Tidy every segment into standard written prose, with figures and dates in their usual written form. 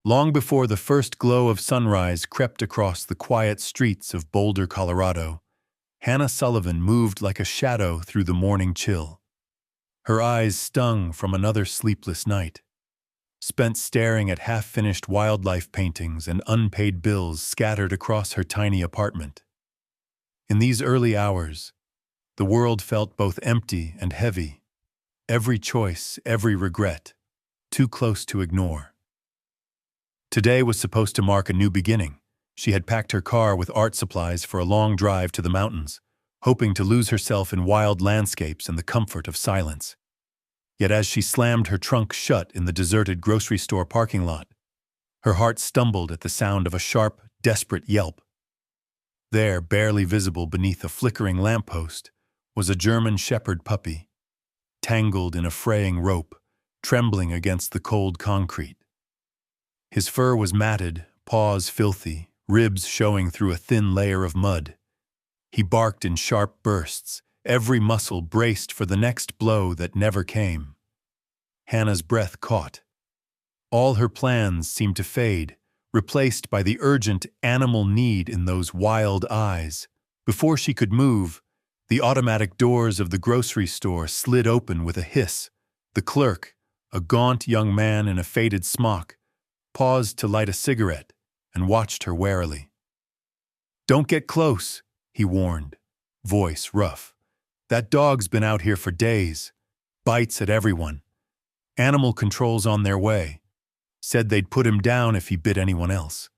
Long before the first glow of sunrise crept across the quiet streets of Boulder, Colorado, Hannah Sullivan moved like a shadow through the morning chill. Her eyes stung from another sleepless night, spent staring at half-finished wildlife paintings and unpaid bills scattered across her tiny apartment. In these early hours, the world felt both empty and heavy, every choice, every regret, too close to ignore. Today was supposed to mark a new beginning. She had packed her car with art supplies for a long drive to the mountains, hoping to lose herself in wild landscapes and the comfort of silence. Yet as she slammed her trunk shut in the deserted grocery store parking lot, her heart stumbled at the sound of a sharp, desperate yelp. There, barely visible beneath a flickering lamppost, was a German shepherd puppy, tangled in a fraying rope, trembling against the cold concrete. His fur was matted, paws filthy, ribs showing through a thin layer of mud. He barked in sharp bursts, every muscle braced for the next blow that never came. Hannah's breath caught. All her plans seemed to fade, replaced by the urgent animal need in those wild eyes. Before she could move, the automatic doors of the grocery store slid open with a hiss. The clerk, a gaunt young man in a faded smock, paused to light a cigarette and watched her warily. "Don't get close," he warned, voice rough. "That dog's been out here for days. Bites at everyone. Animal control's on their way. Said they'd put him down if he bit anyone else."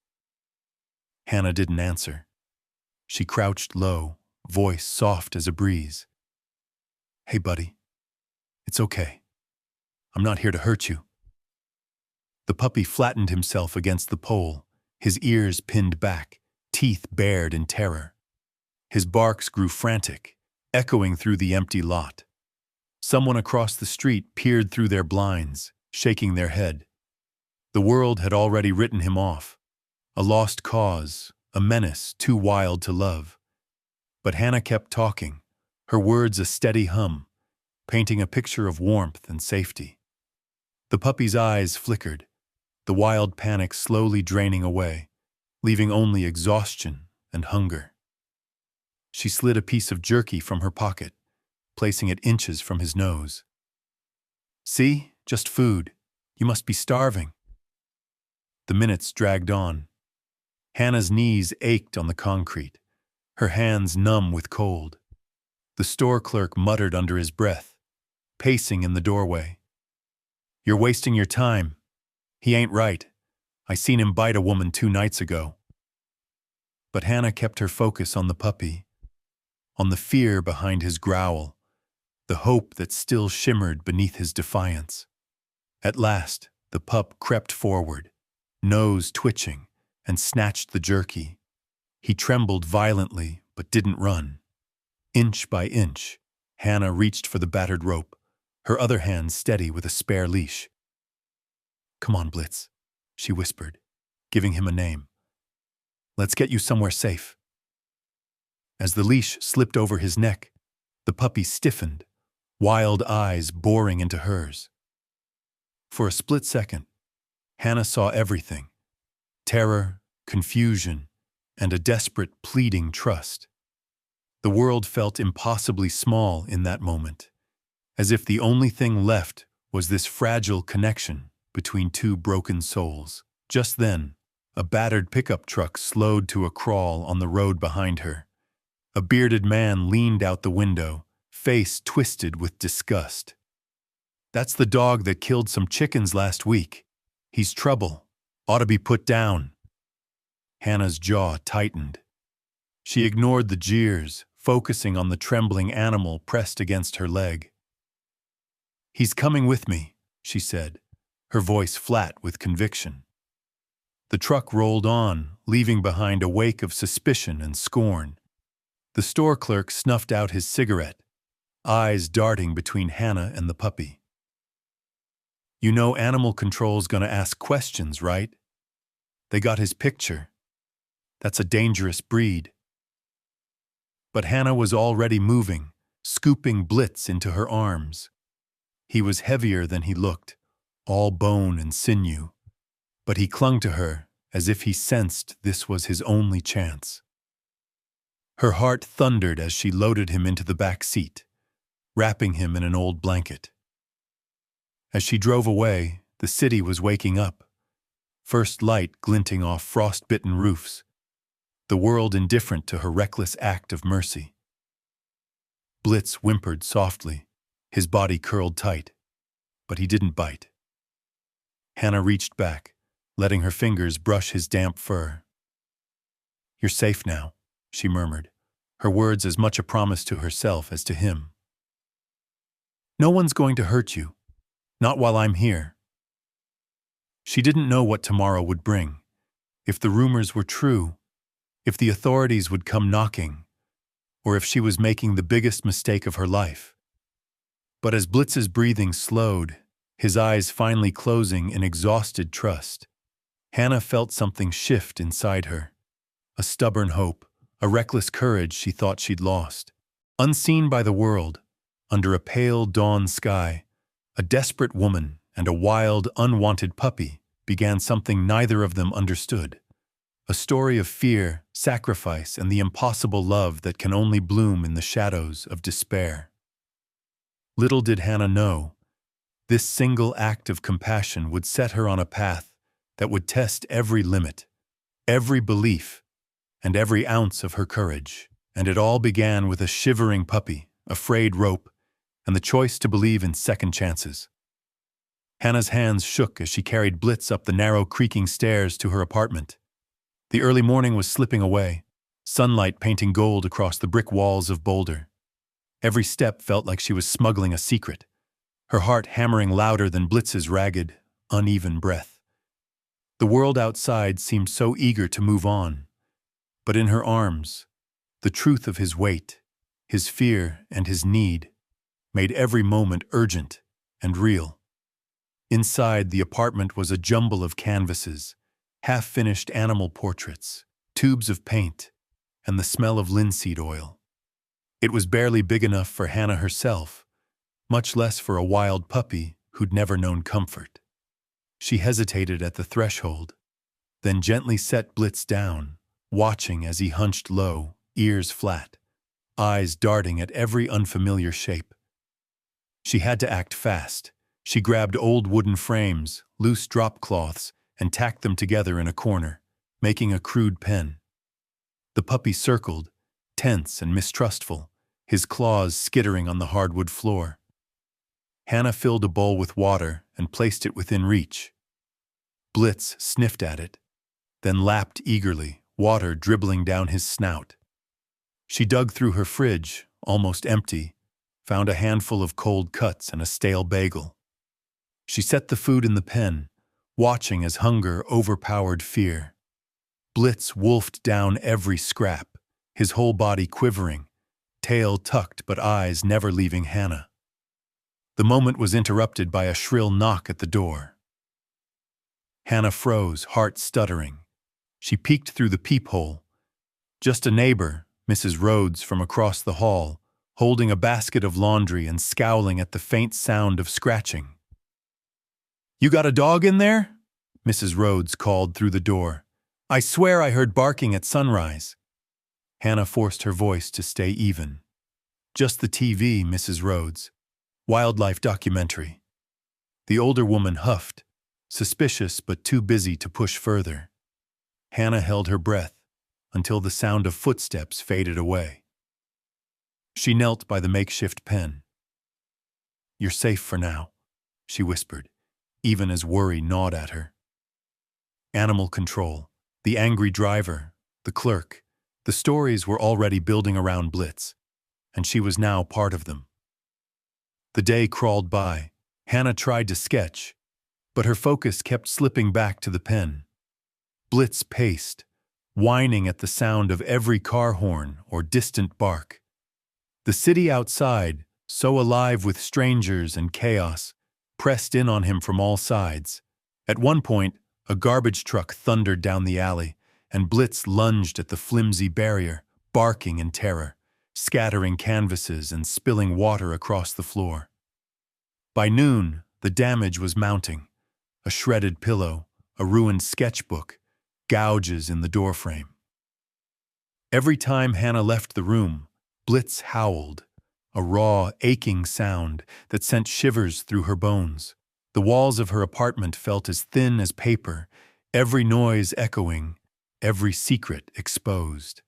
Hannah didn't answer. She crouched low, voice soft as a breeze. "Hey, buddy. It's okay. I'm not here to hurt you." The puppy flattened himself against the pole, his ears pinned back, teeth bared in terror. His barks grew frantic, echoing through the empty lot. Someone across the street peered through their blinds, shaking their head. The world had already written him off, a lost cause, a menace too wild to love. But Hannah kept talking, her words a steady hum, painting a picture of warmth and safety. The puppy's eyes flickered, the wild panic slowly draining away, leaving only exhaustion and hunger. She slid a piece of jerky from her pocket, placing it inches from his nose. "See? Just food. You must be starving." The minutes dragged on. Hannah's knees ached on the concrete, her hands numb with cold. The store clerk muttered under his breath, pacing in the doorway. "You're wasting your time. He ain't right. I seen him bite a woman 2 nights ago." But Hannah kept her focus on the puppy, on the fear behind his growl, the hope that still shimmered beneath his defiance. At last, the pup crept forward, nose twitching, and snatched the jerky. He trembled violently, but didn't run. Inch by inch, Hannah reached for the battered rope, her other hand steady with a spare leash. "Come on, Blitz," she whispered, giving him a name. "Let's get you somewhere safe." As the leash slipped over his neck, the puppy stiffened, wild eyes boring into hers. For a split second, Hannah saw everything: terror, confusion, and a desperate, pleading trust. The world felt impossibly small in that moment, as if the only thing left was this fragile connection between two broken souls. Just then, a battered pickup truck slowed to a crawl on the road behind her. A bearded man leaned out the window, face twisted with disgust. "That's the dog that killed some chickens last week. He's trouble. Ought to be put down." Hannah's jaw tightened. She ignored the jeers, focusing on the trembling animal pressed against her leg. "He's coming with me," she said, her voice flat with conviction. The truck rolled on, leaving behind a wake of suspicion and scorn. The store clerk snuffed out his cigarette, eyes darting between Hannah and the puppy. "You know animal control's gonna ask questions, right? They got his picture. That's a dangerous breed." But Hannah was already moving, scooping Blitz into her arms. He was heavier than he looked, all bone and sinew. but he clung to her as if he sensed this was his only chance. Her heart thundered as she loaded him into the back seat, wrapping him in an old blanket. As she drove away, the city was waking up, first light glinting off frost-bitten roofs, the world indifferent to her reckless act of mercy. Blitz whimpered softly, his body curled tight, but he didn't bite. Hannah reached back, letting her fingers brush his damp fur. "You're safe now," she murmured, her words as much a promise to herself as to him. "No one's going to hurt you, not while I'm here." She didn't know what tomorrow would bring, if the rumors were true, if the authorities would come knocking, or if she was making the biggest mistake of her life. But as Blitz's breathing slowed, his eyes finally closing in exhausted trust, Hannah felt something shift inside her. A stubborn hope, a reckless courage she thought she'd lost. Unseen by the world, under a pale dawn sky, a desperate woman and a wild, unwanted puppy began something neither of them understood. A story of fear, sacrifice, and the impossible love that can only bloom in the shadows of despair. Little did Hannah know, this single act of compassion would set her on a path that would test every limit, every belief, and every ounce of her courage. And it all began with a shivering puppy, a frayed rope, and the choice to believe in second chances. Hannah's hands shook as she carried Blitz up the narrow, creaking stairs to her apartment. The early morning was slipping away, sunlight painting gold across the brick walls of Boulder. Every step felt like she was smuggling a secret, her heart hammering louder than Blitz's ragged, uneven breath. The world outside seemed so eager to move on, but in her arms, the truth of his weight, his fear, and his need made every moment urgent and real. Inside, the apartment was a jumble of canvases, half-finished animal portraits, tubes of paint, and the smell of linseed oil. It was barely big enough for Hannah herself, much less for a wild puppy who'd never known comfort. She hesitated at the threshold, then gently set Blitz down, watching as he hunched low, ears flat, eyes darting at every unfamiliar shape. She had to act fast. She grabbed old wooden frames, loose drop cloths, and tacked them together in a corner, making a crude pen. The puppy circled, tense and mistrustful, his claws skittering on the hardwood floor. Hannah filled a bowl with water and placed it within reach. Blitz sniffed at it, then lapped eagerly, water dribbling down his snout. She dug through her fridge, almost empty, found a handful of cold cuts and a stale bagel. She set the food in the pen, watching as hunger overpowered fear. Blitz wolfed down every scrap, his whole body quivering, tail tucked but eyes never leaving Hannah. The moment was interrupted by a shrill knock at the door. Hannah froze, heart stuttering. She peeked through the peephole. Just a neighbor, Mrs. Rhodes, from across the hall, holding a basket of laundry and scowling at the faint sound of scratching. "You got a dog in there?" Mrs. Rhodes called through the door. "I swear I heard barking at sunrise." Hannah forced her voice to stay even. "Just the TV, Mrs. Rhodes. Wildlife documentary." The older woman huffed, suspicious but too busy to push further. Hannah held her breath until the sound of footsteps faded away. She knelt by the makeshift pen. "You're safe for now," she whispered, even as worry gnawed at her. Animal control, the angry driver, the clerk, the stories were already building around Blitz, and she was now part of them. The day crawled by. Hannah tried to sketch, but her focus kept slipping back to the pen. Blitz paced, whining at the sound of every car horn or distant bark. The city outside, so alive with strangers and chaos, pressed in on him from all sides. At one point, a garbage truck thundered down the alley, and Blitz lunged at the flimsy barrier, barking in terror, scattering canvases and spilling water across the floor. By noon, the damage was mounting. A shredded pillow, a ruined sketchbook, gouges in the doorframe. Every time Hannah left the room, Blitz howled, a raw, aching sound that sent shivers through her bones. The walls of her apartment felt as thin as paper, every noise echoing, every secret exposed.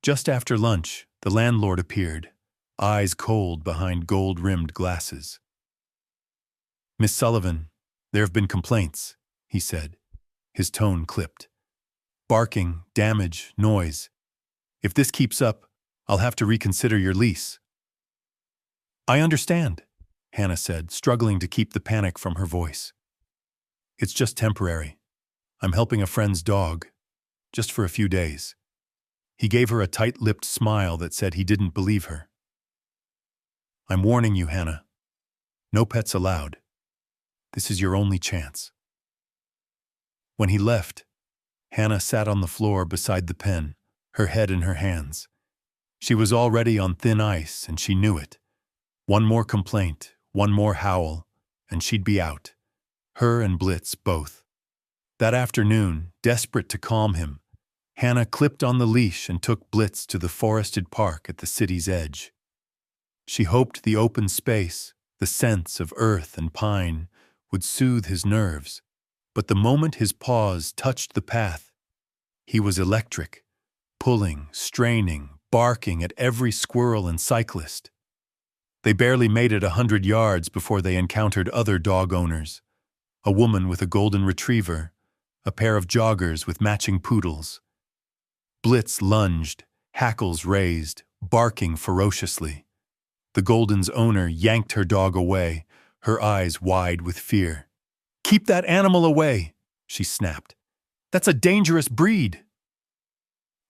Just after lunch, the landlord appeared, eyes cold behind gold-rimmed glasses. "Miss Sullivan, there have been complaints," he said, his tone clipped. "Barking, damage, noise. If this keeps up, I'll have to reconsider your lease." "I understand," Hannah said, struggling to keep the panic from her voice. "It's just temporary. I'm helping a friend's dog, just for a few days." He gave her a tight-lipped smile that said he didn't believe her. "I'm warning you, Hannah. No pets allowed. This is your only chance." When he left, Hannah sat on the floor beside the pen, her head in her hands. She was already on thin ice, and she knew it. One more complaint, one more howl, and she'd be out. Her and Blitz both. That afternoon, desperate to calm him, Hannah clipped on the leash and took Blitz to the forested park at the city's edge. She hoped the open space, the scents of earth and pine, would soothe his nerves. But the moment his paws touched the path, he was electric, pulling, straining, barking at every squirrel and cyclist. They barely made it 100 yards before they encountered other dog owners, a woman with a golden retriever, a pair of joggers with matching poodles. Blitz lunged, hackles raised, barking ferociously. The Golden's owner yanked her dog away, her eyes wide with fear. "Keep that animal away," she snapped. "That's a dangerous breed."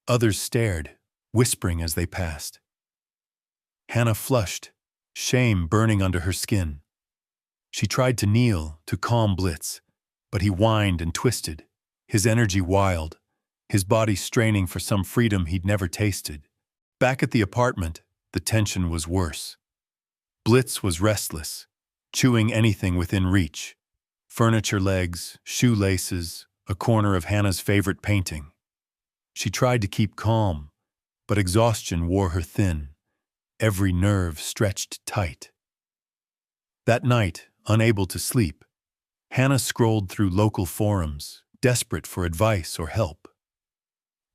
Others stared, whispering as they passed. Hannah flushed, shame burning under her skin. She tried to kneel, to calm Blitz, but he whined and twisted, his energy wild, his body straining for some freedom he'd never tasted. Back at the apartment, the tension was worse. Blitz was restless, chewing anything within reach. Furniture legs, shoelaces, a corner of Hannah's favorite painting. She tried to keep calm, but exhaustion wore her thin, every nerve stretched tight. That night, unable to sleep, Hannah scrolled through local forums, desperate for advice or help.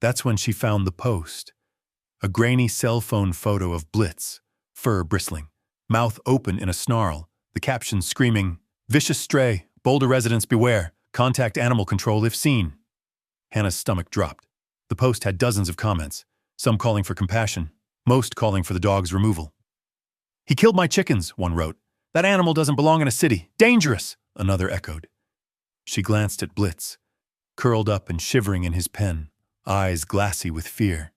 That's when she found the post, a grainy cell phone photo of Blitz, fur bristling, mouth open in a snarl, the caption screaming, "Vicious stray, Boulder residents beware, contact animal control if seen." Hannah's stomach dropped. The post had dozens of comments, some calling for compassion, most calling for the dog's removal. "He killed my chickens," one wrote. "That animal doesn't belong in a city. Dangerous," another echoed. She glanced at Blitz, curled up and shivering in his pen, eyes glassy with fear.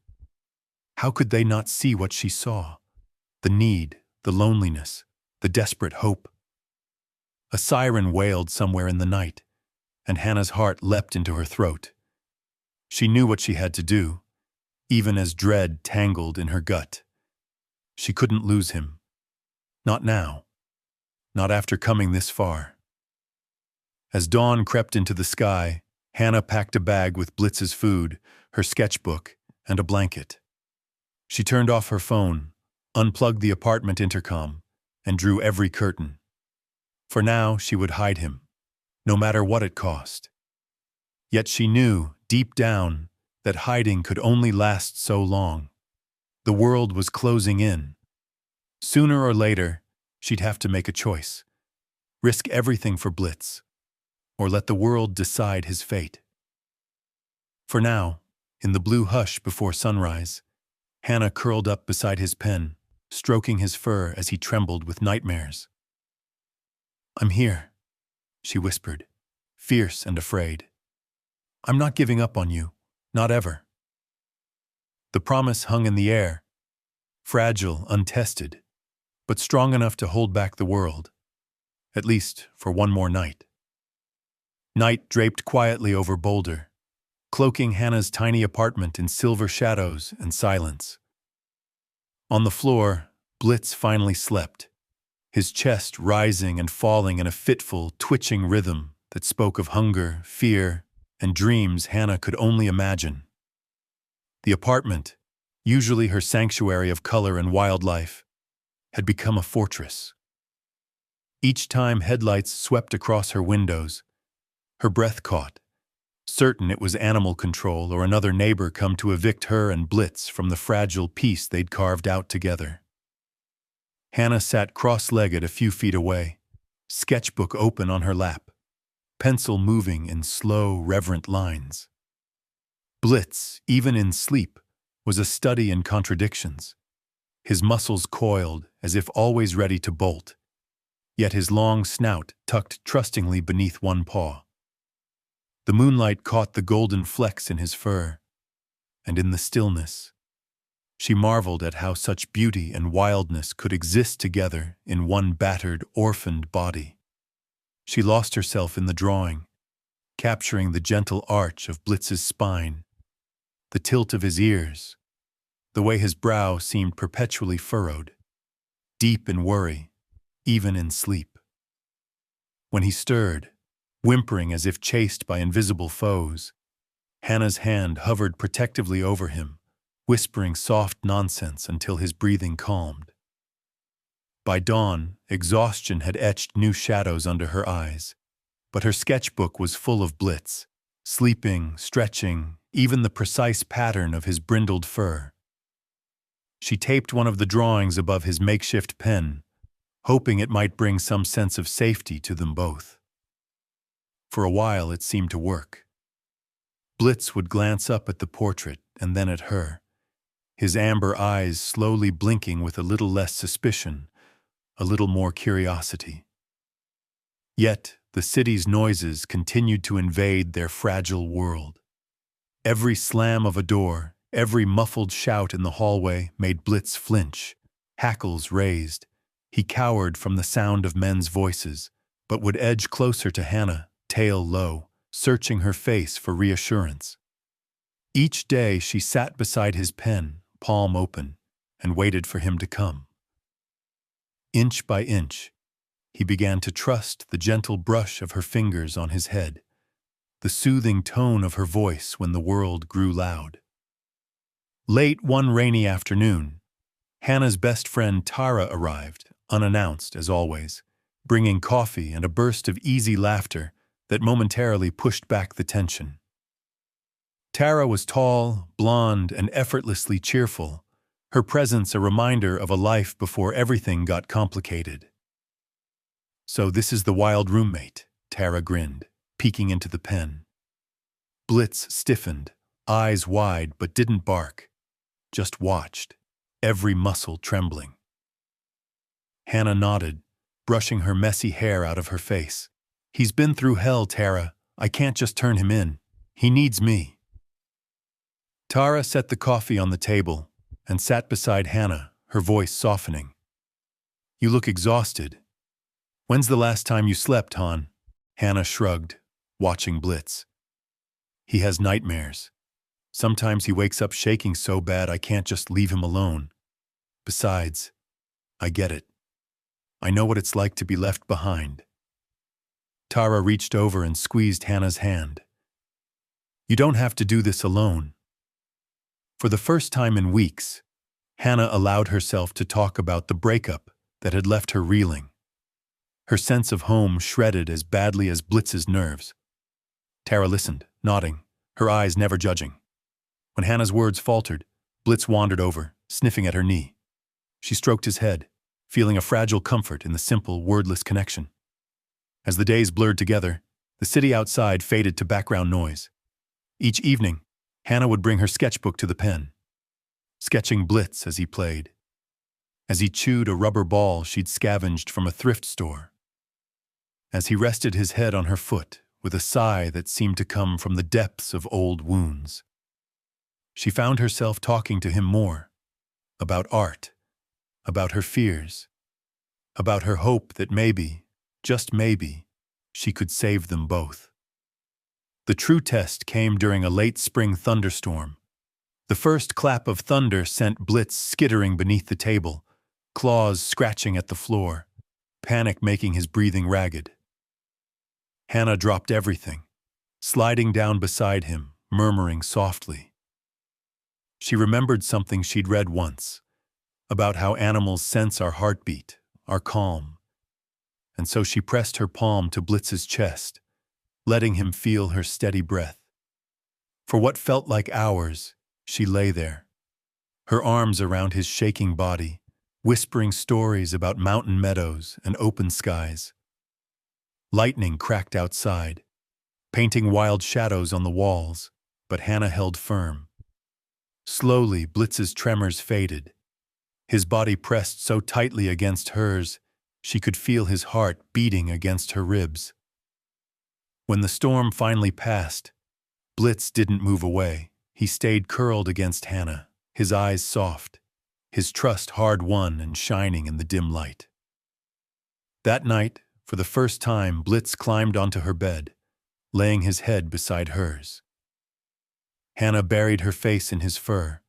How could they not see what she saw? The need, the loneliness, the desperate hope. A siren wailed somewhere in the night, and Hannah's heart leapt into her throat. She knew what she had to do, even as dread tangled in her gut. She couldn't lose him. Not now. Not after coming this far. As dawn crept into the sky, Hannah packed a bag with Blitz's food, her sketchbook, and a blanket. She turned off her phone, unplugged the apartment intercom, and drew every curtain. For now, she would hide him, no matter what it cost. Yet she knew, deep down, that hiding could only last so long. The world was closing in. Sooner or later, she'd have to make a choice. Risk everything for Blitz, or let the world decide his fate. For now, in the blue hush before sunrise, Hannah curled up beside his pen, stroking his fur as he trembled with nightmares. "I'm here," she whispered, fierce and afraid. "I'm not giving up on you, not ever." The promise hung in the air, fragile, untested, but strong enough to hold back the world, at least for one more night. Night draped quietly over Boulder, cloaking Hannah's tiny apartment in silver shadows and silence. On the floor, Blitz finally slept, his chest rising and falling in a fitful, twitching rhythm that spoke of hunger, fear, and dreams Hannah could only imagine. The apartment, usually her sanctuary of color and wildlife, had become a fortress. Each time headlights swept across her windows, her breath caught, certain it was animal control or another neighbor come to evict her and Blitz from the fragile peace they'd carved out together. Hannah sat cross-legged a few feet away, sketchbook open on her lap, pencil moving in slow, reverent lines. Blitz, even in sleep, was a study in contradictions. His muscles coiled as if always ready to bolt, yet his long snout tucked trustingly beneath one paw. The moonlight caught the golden flecks in his fur, and in the stillness, she marveled at how such beauty and wildness could exist together in one battered, orphaned body. She lost herself in the drawing, capturing the gentle arch of Blitz's spine, the tilt of his ears, the way his brow seemed perpetually furrowed, deep in worry, even in sleep. When he stirred, whimpering as if chased by invisible foes, Hannah's hand hovered protectively over him, whispering soft nonsense until his breathing calmed. By dawn, exhaustion had etched new shadows under her eyes, but her sketchbook was full of Blitz, sleeping, stretching, even the precise pattern of his brindled fur. She taped one of the drawings above his makeshift pen, hoping it might bring some sense of safety to them both. For a while it seemed to work. Blitz would glance up at the portrait and then at her, his amber eyes slowly blinking with a little less suspicion, a little more curiosity. Yet the city's noises continued to invade their fragile world. Every slam of a door, every muffled shout in the hallway made Blitz flinch, hackles raised. He cowered from the sound of men's voices, but would edge closer to Hannah, tail low, searching her face for reassurance. Each day she sat beside his pen, palm open, and waited for him to come. Inch by inch, he began to trust the gentle brush of her fingers on his head, the soothing tone of her voice when the world grew loud. Late one rainy afternoon, Hannah's best friend Tara arrived, unannounced as always, bringing coffee and a burst of easy laughter that momentarily pushed back the tension. Tara was tall, blonde, and effortlessly cheerful, her presence a reminder of a life before everything got complicated. "So this is the wild roommate," Tara grinned, peeking into the pen. Blitz stiffened, eyes wide but didn't bark, just watched, every muscle trembling. Hannah nodded, brushing her messy hair out of her face. "He's been through hell, Tara. I can't just turn him in. He needs me." Tara set the coffee on the table and sat beside Hannah, her voice softening. "You look exhausted. When's the last time you slept, hon?" Hannah shrugged, watching Blitz. "He has nightmares. Sometimes he wakes up shaking so bad I can't just leave him alone. Besides, I get it. I know what it's like to be left behind." Tara reached over and squeezed Hannah's hand. "You don't have to do this alone." For the first time in weeks, Hannah allowed herself to talk about the breakup that had left her reeling, her sense of home shredded as badly as Blitz's nerves. Tara listened, nodding, her eyes never judging. When Hannah's words faltered, Blitz wandered over, sniffing at her knee. She stroked his head, feeling a fragile comfort in the simple, wordless connection. As the days blurred together, the city outside faded to background noise. Each evening, Hannah would bring her sketchbook to the pen, sketching Blitz as he played, as he chewed a rubber ball she'd scavenged from a thrift store, as he rested his head on her foot with a sigh that seemed to come from the depths of old wounds. She found herself talking to him more, about art, about her fears, about her hope that maybe, just maybe, she could save them both. The true test came during a late spring thunderstorm. The first clap of thunder sent Blitz skittering beneath the table, claws scratching at the floor, panic making his breathing ragged. Hannah dropped everything, sliding down beside him, murmuring softly. She remembered something she'd read once, about how animals sense our heartbeat, our calm. And so she pressed her palm to Blitz's chest, letting him feel her steady breath. For what felt like hours, she lay there, her arms around his shaking body, whispering stories about mountain meadows and open skies. Lightning cracked outside, painting wild shadows on the walls, but Hannah held firm. Slowly, Blitz's tremors faded. His body pressed so tightly against hers, she could feel his heart beating against her ribs. When the storm finally passed, Blitz didn't move away. He stayed curled against Hannah, his eyes soft, his trust hard-won and shining in the dim light. That night, for the first time, Blitz climbed onto her bed, laying his head beside hers. Hannah buried her face in his fur,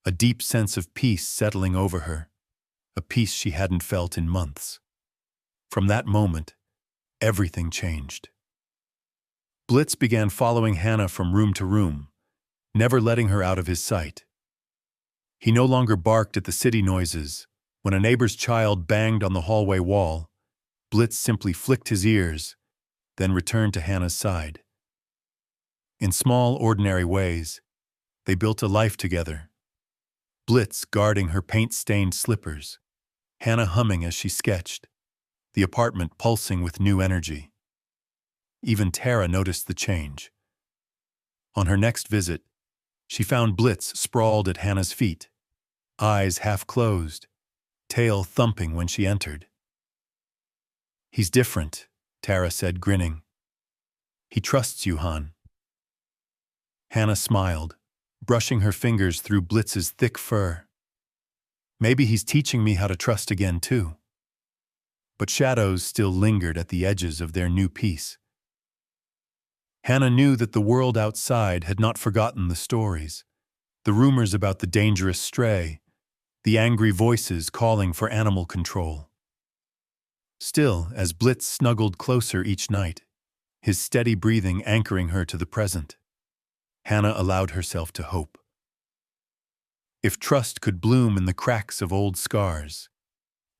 a deep sense of peace settling over her, a peace she hadn't felt in months. From that moment, everything changed. Blitz began following Hannah from room to room, never letting her out of his sight. He no longer barked at the city noises. When a neighbor's child banged on the hallway wall, Blitz simply flicked his ears, then returned to Hannah's side. In small, ordinary ways, they built a life together. Blitz guarding her paint-stained slippers, Hannah humming as she sketched, the apartment pulsing with new energy. Even Tara noticed the change. On her next visit, she found Blitz sprawled at Hannah's feet, eyes half closed, tail thumping when she entered. "He's different," Tara said, grinning. "He trusts you, hon." Hannah smiled, brushing her fingers through Blitz's thick fur. "Maybe he's teaching me how to trust again, too." But shadows still lingered at the edges of their new peace. Hannah knew that the world outside had not forgotten the stories, the rumors about the dangerous stray, the angry voices calling for animal control. Still, as Blitz snuggled closer each night, his steady breathing anchoring her to the present, Hannah allowed herself to hope. If trust could bloom in the cracks of old scars,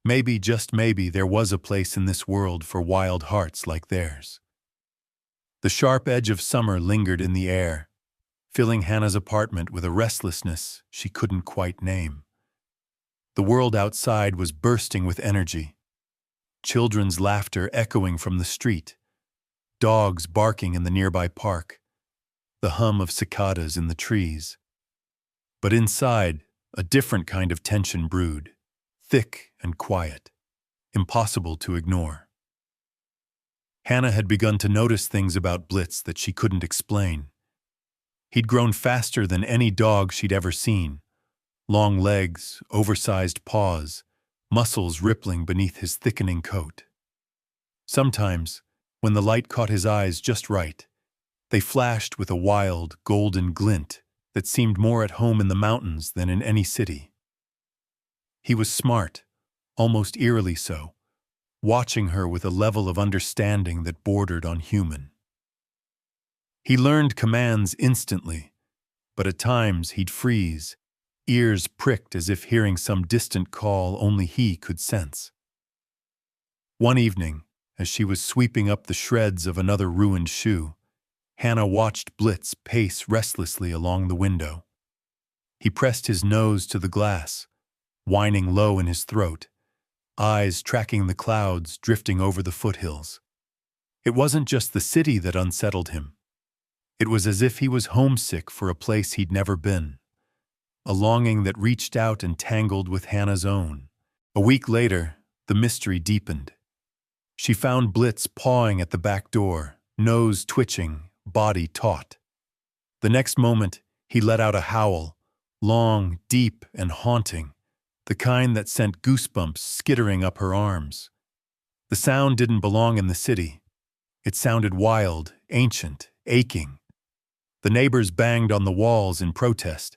maybe, just maybe, there was a place in this world for wild hearts like theirs. The sharp edge of summer lingered in the air, filling Hannah's apartment with a restlessness she couldn't quite name. The world outside was bursting with energy, children's laughter echoing from the street, dogs barking in the nearby park, the hum of cicadas in the trees. But inside, a different kind of tension brewed, thick and quiet, impossible to ignore. Hannah had begun to notice things about Blitz that she couldn't explain. He'd grown faster than any dog she'd ever seen. Long legs, oversized paws, muscles rippling beneath his thickening coat. Sometimes, when the light caught his eyes just right, they flashed with a wild, golden glint that seemed more at home in the mountains than in any city. He was smart, almost eerily so, watching her with a level of understanding that bordered on human. He learned commands instantly, but at times he'd freeze, ears pricked as if hearing some distant call only he could sense. One evening, as she was sweeping up the shreds of another ruined shoe, Hannah watched Blitz pace restlessly along the window. He pressed his nose to the glass, whining low in his throat, eyes tracking the clouds drifting over the foothills. It wasn't just the city that unsettled him. It was as if he was homesick for a place he'd never been, a longing that reached out and tangled with Hannah's own. A week later, the mystery deepened. She found Blitz pawing at the back door, nose twitching, body taut. The next moment, he let out a howl, long, deep, and haunting, the kind that sent goosebumps skittering up her arms. The sound didn't belong in the city. It sounded wild, ancient, aching. The neighbors banged on the walls in protest,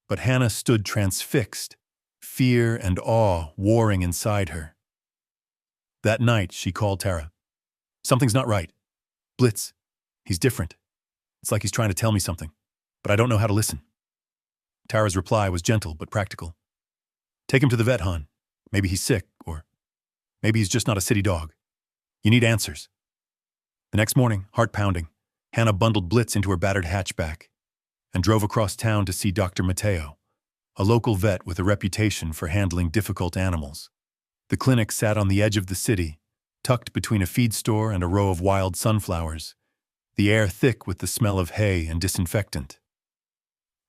but Hannah stood transfixed, fear and awe warring inside her. That night, she called Tara. "Something's not right." Blitz, he's different. It's like he's trying to tell me something, but I don't know how to listen. Tara's reply was gentle but practical. Take him to the vet, hon. Maybe he's sick, or maybe he's just not a city dog. You need answers. The next morning, heart pounding, Hannah bundled Blitz into her battered hatchback and drove across town to see Dr. Mateo, a local vet with a reputation for handling difficult animals. The clinic sat on the edge of the city, tucked between a feed store and a row of wild sunflowers, the air thick with the smell of hay and disinfectant.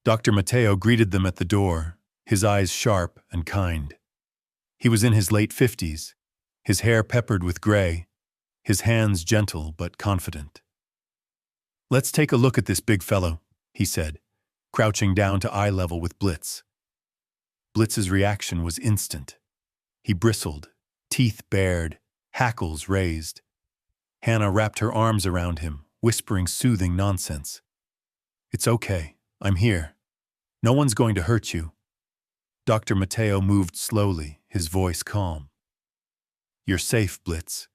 Dr. Mateo greeted them at the door, his eyes sharp and kind. He was in his late 50s, his hair peppered with gray, his hands gentle but confident. Let's take a look at this big fellow, he said, crouching down to eye level with Blitz. Blitz's reaction was instant. He bristled, teeth bared, hackles raised. Hannah wrapped her arms around him, whispering soothing nonsense. It's okay, I'm here. No one's going to hurt you. Dr. Mateo moved slowly, his voice calm. You're safe, Blitz.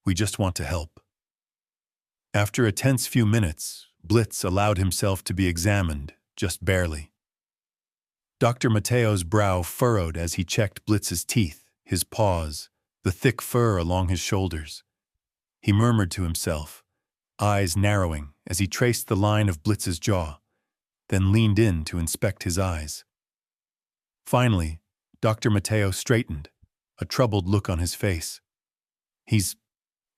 We just want to help. After a tense few minutes, Blitz allowed himself to be examined, just barely. Dr. Mateo's brow furrowed as he checked Blitz's teeth, his paws, the thick fur along his shoulders. He murmured to himself, eyes narrowing as he traced the line of Blitz's jaw, then leaned in to inspect his eyes. Finally, Dr. Mateo straightened, a troubled look on his face. He's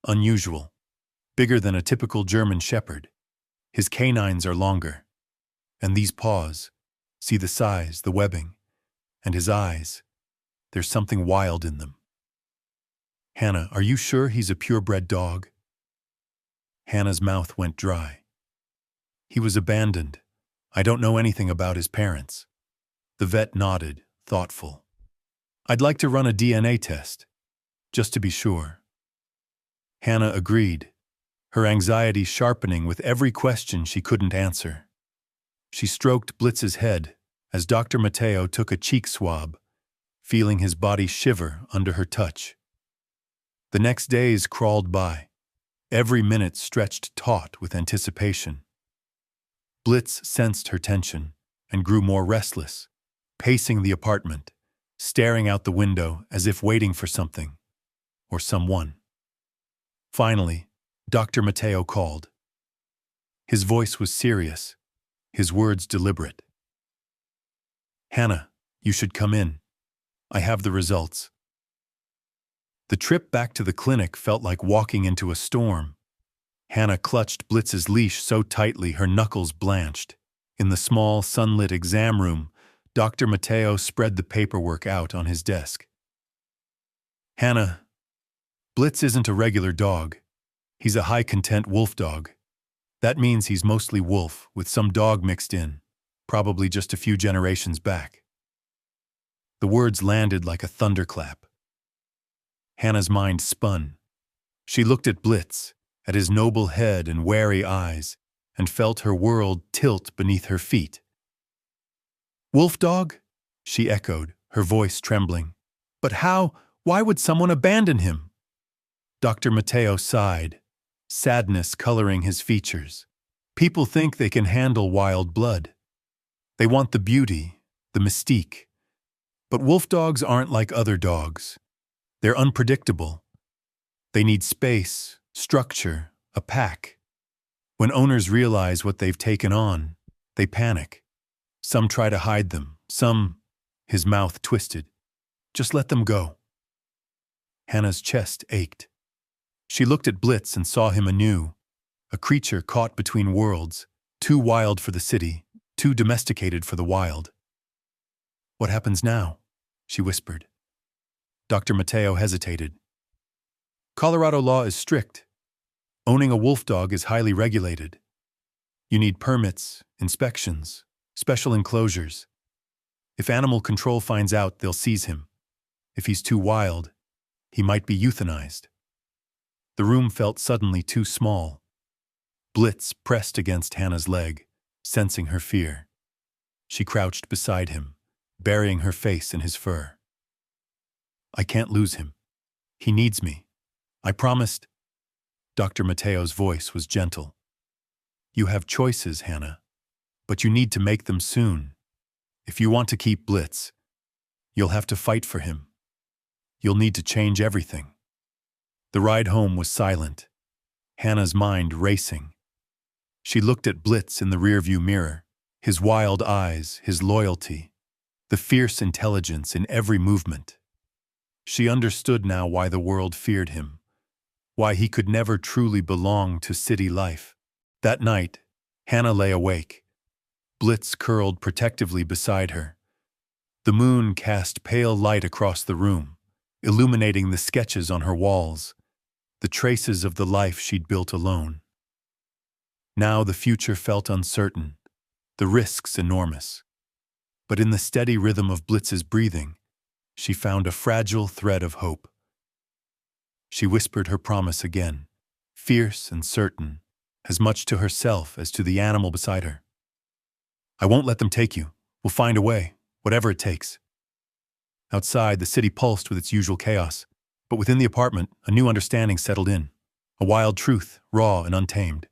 unusual, bigger than a typical German shepherd. His canines are longer. And these paws, see the size, the webbing, and his eyes, there's something wild in them. Hannah, are you sure he's a purebred dog? Hannah's mouth went dry. He was abandoned. I don't know anything about his parents. The vet nodded, thoughtful. I'd like to run a DNA test, just to be sure. Hannah agreed, her anxiety sharpening with every question she couldn't answer. She stroked Blitz's head as Dr. Mateo took a cheek swab, feeling his body shiver under her touch. The next days crawled by, every minute stretched taut with anticipation. Blitz sensed her tension and grew more restless, pacing the apartment, staring out the window as if waiting for something or someone. Finally, Dr. Mateo called. His voice was serious, his words deliberate. Hannah, you should come in. I have the results. The trip back to the clinic felt like walking into a storm. Hannah clutched Blitz's leash so tightly her knuckles blanched. In the small, sunlit exam room, Dr. Mateo spread the paperwork out on his desk. Hannah, Blitz isn't a regular dog. He's a high-content wolf dog. That means he's mostly wolf, with some dog mixed in, probably just a few generations back. The words landed like a thunderclap. Hannah's mind spun. She looked at Blitz, at his noble head and wary eyes, and felt her world tilt beneath her feet. Wolf dog? She echoed, her voice trembling. But why would someone abandon him? Dr. Mateo sighed, sadness coloring his features. People think they can handle wild blood. They want the beauty, the mystique. But wolf dogs aren't like other dogs. They're unpredictable. They need space, structure, a pack. When owners realize what they've taken on, they panic. Some try to hide them, his mouth twisted. Just let them go. Hannah's chest ached. She looked at Blitz and saw him anew, a creature caught between worlds, too wild for the city, too domesticated for the wild. What happens now? She whispered. Dr. Mateo hesitated. Colorado law is strict. Owning a wolf dog is highly regulated. You need permits, inspections, special enclosures. If animal control finds out, they'll seize him. If he's too wild, he might be euthanized. The room felt suddenly too small. Blitz pressed against Hannah's leg, sensing her fear. She crouched beside him, burying her face in his fur. I can't lose him. He needs me. I promised. Dr. Mateo's voice was gentle. You have choices, Hannah, but you need to make them soon. If you want to keep Blitz, you'll have to fight for him. You'll need to change everything. The ride home was silent, Hannah's mind racing. She looked at Blitz in the rearview mirror, his wild eyes, his loyalty, the fierce intelligence in every movement. She understood now why the world feared him, why he could never truly belong to city life. That night, Hannah lay awake. Blitz curled protectively beside her. The moon cast pale light across the room, illuminating the sketches on her walls, the traces of the life she'd built alone. Now the future felt uncertain, the risks enormous. But in the steady rhythm of Blitz's breathing, she found a fragile thread of hope. She whispered her promise again, fierce and certain, as much to herself as to the animal beside her. I won't let them take you. We'll find a way, whatever it takes. Outside, the city pulsed with its usual chaos, but within the apartment, a new understanding settled in, a wild truth, raw and untamed.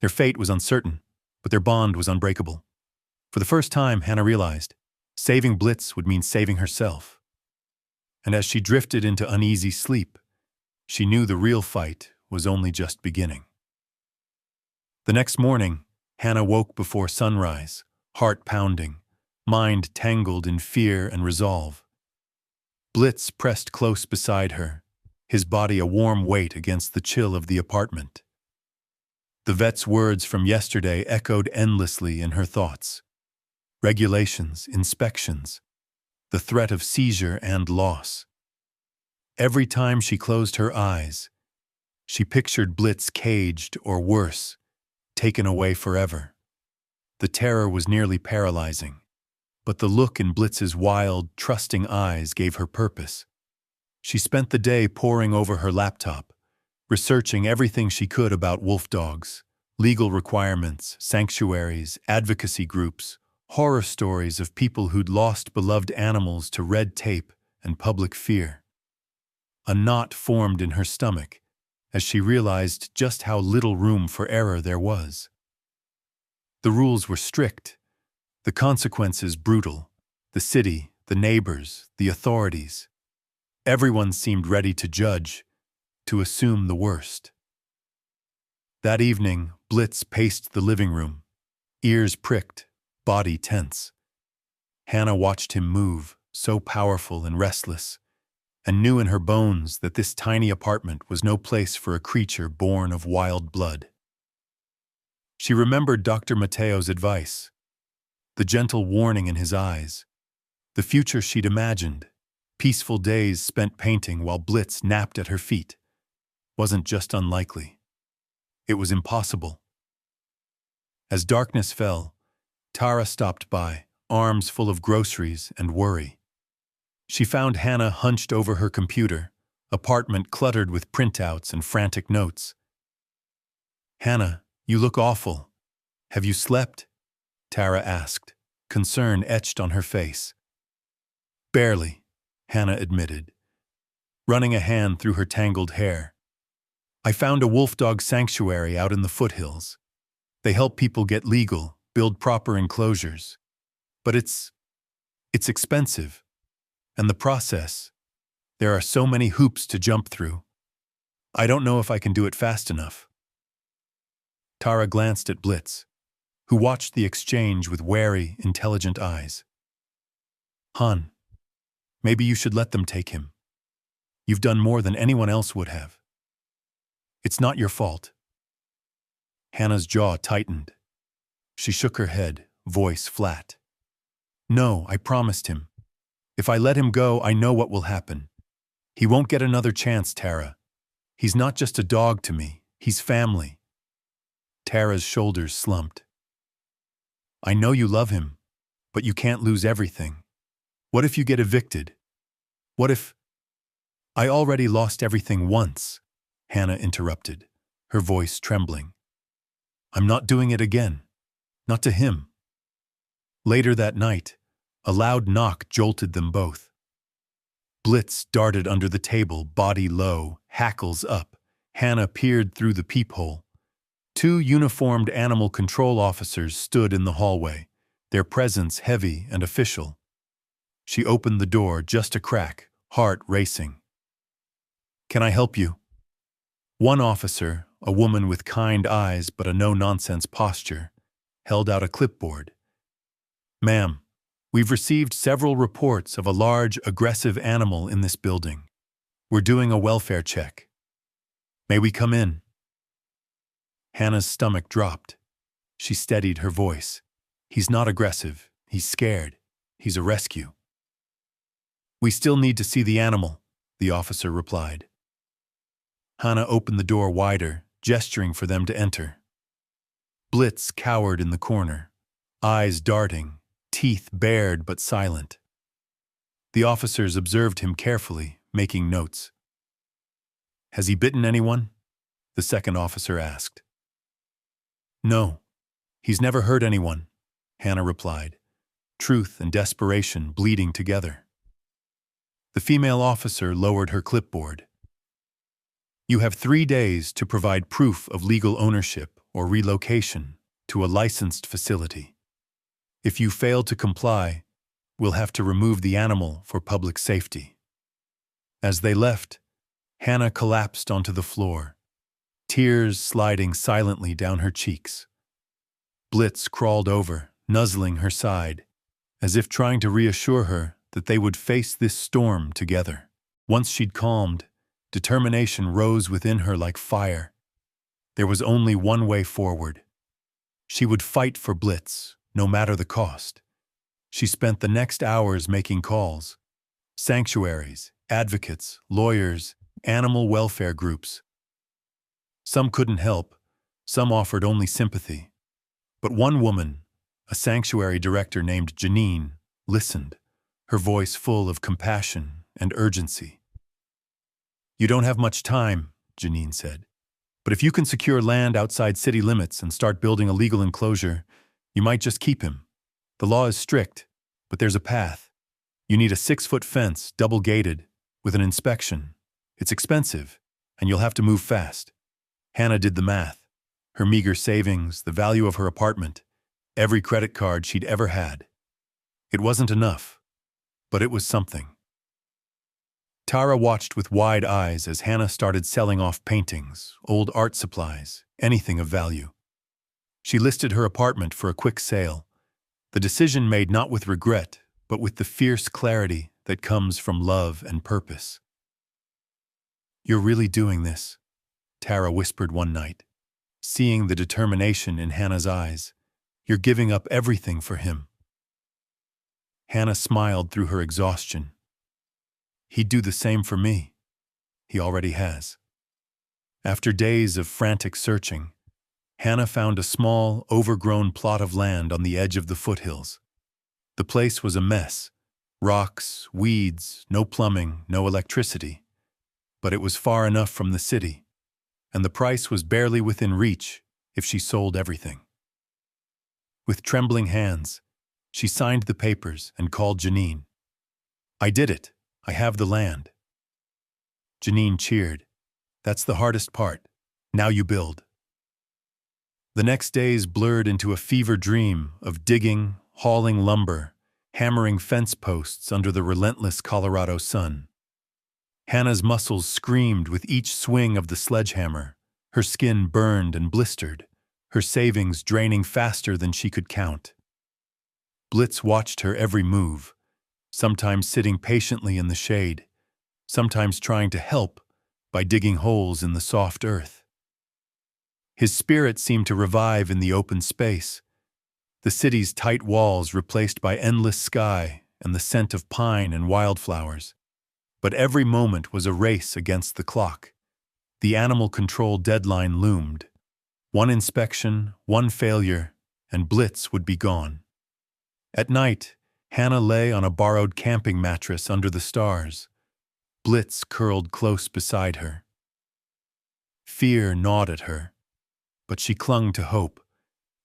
Their fate was uncertain, but their bond was unbreakable. For the first time, Hannah realized, saving Blitz would mean saving herself. And as she drifted into uneasy sleep, she knew the real fight was only just beginning. The next morning, Hannah woke before sunrise, heart pounding, mind tangled in fear and resolve. Blitz pressed close beside her, his body a warm weight against the chill of the apartment. The vet's words from yesterday echoed endlessly in her thoughts. Regulations, inspections, the threat of seizure and loss. Every time she closed her eyes, she pictured Blitz caged or worse, taken away forever. The terror was nearly paralyzing, but the look in Blitz's wild, trusting eyes gave her purpose. She spent the day poring over her laptop, researching everything she could about wolf dogs, legal requirements, sanctuaries, advocacy groups, horror stories of people who'd lost beloved animals to red tape and public fear. A knot formed in her stomach as she realized just how little room for error there was. The rules were strict, the consequences brutal, the city, the neighbors, the authorities. Everyone seemed ready to judge, to assume the worst. That evening, Blitz paced the living room, ears pricked, body tense. Hannah watched him move, so powerful and restless, and knew in her bones that this tiny apartment was no place for a creature born of wild blood. She remembered Dr. Mateo's advice, the gentle warning in his eyes, the future she'd imagined, peaceful days spent painting while Blitz napped at her feet, wasn't just unlikely. It was impossible. As darkness fell, Tara stopped by, arms full of groceries and worry. She found Hannah hunched over her computer, apartment cluttered with printouts and frantic notes. Hannah, you look awful. Have you slept? Tara asked, concern etched on her face. Barely, Hannah admitted, running a hand through her tangled hair. I found a wolf dog sanctuary out in the foothills. They help people get legal, build proper enclosures. But it's expensive. And the process, there are so many hoops to jump through. I don't know if I can do it fast enough. Tara glanced at Blitz, who watched the exchange with wary, intelligent eyes. Hon, maybe you should let them take him. You've done more than anyone else would have. It's not your fault. Hannah's jaw tightened. She shook her head, voice flat. No, I promised him. If I let him go, I know what will happen. He won't get another chance, Tara. He's not just a dog to me. He's family. Tara's shoulders slumped. I know you love him, but you can't lose everything. What if you get evicted? What if... I already lost everything once, Hannah interrupted, her voice trembling. I'm not doing it again. Not to him. Later that night, a loud knock jolted them both. Blitz darted under the table, body low, hackles up, Hannah peered through the peephole. Two uniformed animal control officers stood in the hallway, their presence heavy and official. She opened the door just a crack, heart racing. "Can I help you?" One officer, a woman with kind eyes but a no-nonsense posture, held out a clipboard. "Ma'am, we've received several reports of a large, aggressive animal in this building. We're doing a welfare check. May we come in?" Hannah's stomach dropped. She steadied her voice. "He's not aggressive. He's scared. He's a rescue." "We still need to see the animal," the officer replied. Hannah opened the door wider, gesturing for them to enter. Blitz cowered in the corner, eyes darting, teeth bared but silent. The officers observed him carefully, making notes. "Has he bitten anyone?" the second officer asked. "No, he's never hurt anyone," Hannah replied, truth and desperation bleeding together. The female officer lowered her clipboard. "You have 3 days to provide proof of legal ownership or relocation to a licensed facility. If you fail to comply, we'll have to remove the animal for public safety." As they left, Hannah collapsed onto the floor, tears sliding silently down her cheeks. Blitz crawled over, nuzzling her side, as if trying to reassure her that they would face this storm together. Once she'd calmed, determination rose within her like fire. There was only one way forward. She would fight for Blitz, no matter the cost. She spent the next hours making calls. Sanctuaries, advocates, lawyers, animal welfare groups. Some couldn't help, some offered only sympathy. But one woman, a sanctuary director named Janine, listened, her voice full of compassion and urgency. "You don't have much time," Janine said. "But if you can secure land outside city limits and start building a legal enclosure, you might just keep him. The law is strict, but there's a path. You need a 6-foot fence, double-gated, with an inspection. It's expensive, and you'll have to move fast." Hannah did the math. Her meager savings, the value of her apartment, every credit card she'd ever had. It wasn't enough, but it was something. Tara watched with wide eyes as Hannah started selling off paintings, old art supplies, anything of value. She listed her apartment for a quick sale, the decision made not with regret, but with the fierce clarity that comes from love and purpose. "You're really doing this," Tara whispered one night, seeing the determination in Hannah's eyes. "You're giving up everything for him." Hannah smiled through her exhaustion. "He'd do the same for me. He already has." After days of frantic searching, Hannah found a small, overgrown plot of land on the edge of the foothills. The place was a mess. Rocks, weeds, no plumbing, no electricity. But it was far enough from the city, and the price was barely within reach if she sold everything. With trembling hands, she signed the papers and called Janine. "I did it. I have the land." Janine cheered. "That's the hardest part. Now you build." The next days blurred into a fever dream of digging, hauling lumber, hammering fence posts under the relentless Colorado sun. Hannah's muscles screamed with each swing of the sledgehammer, her skin burned and blistered, her savings draining faster than she could count. Blitz watched her every move, sometimes sitting patiently in the shade, sometimes trying to help by digging holes in the soft earth. His spirit seemed to revive in the open space, the city's tight walls replaced by endless sky and the scent of pine and wildflowers. But every moment was a race against the clock. The animal control deadline loomed. One inspection, one failure, and Blitz would be gone. At night, Hannah lay on a borrowed camping mattress under the stars. Blitz curled close beside her. Fear gnawed at her, but she clung to hope,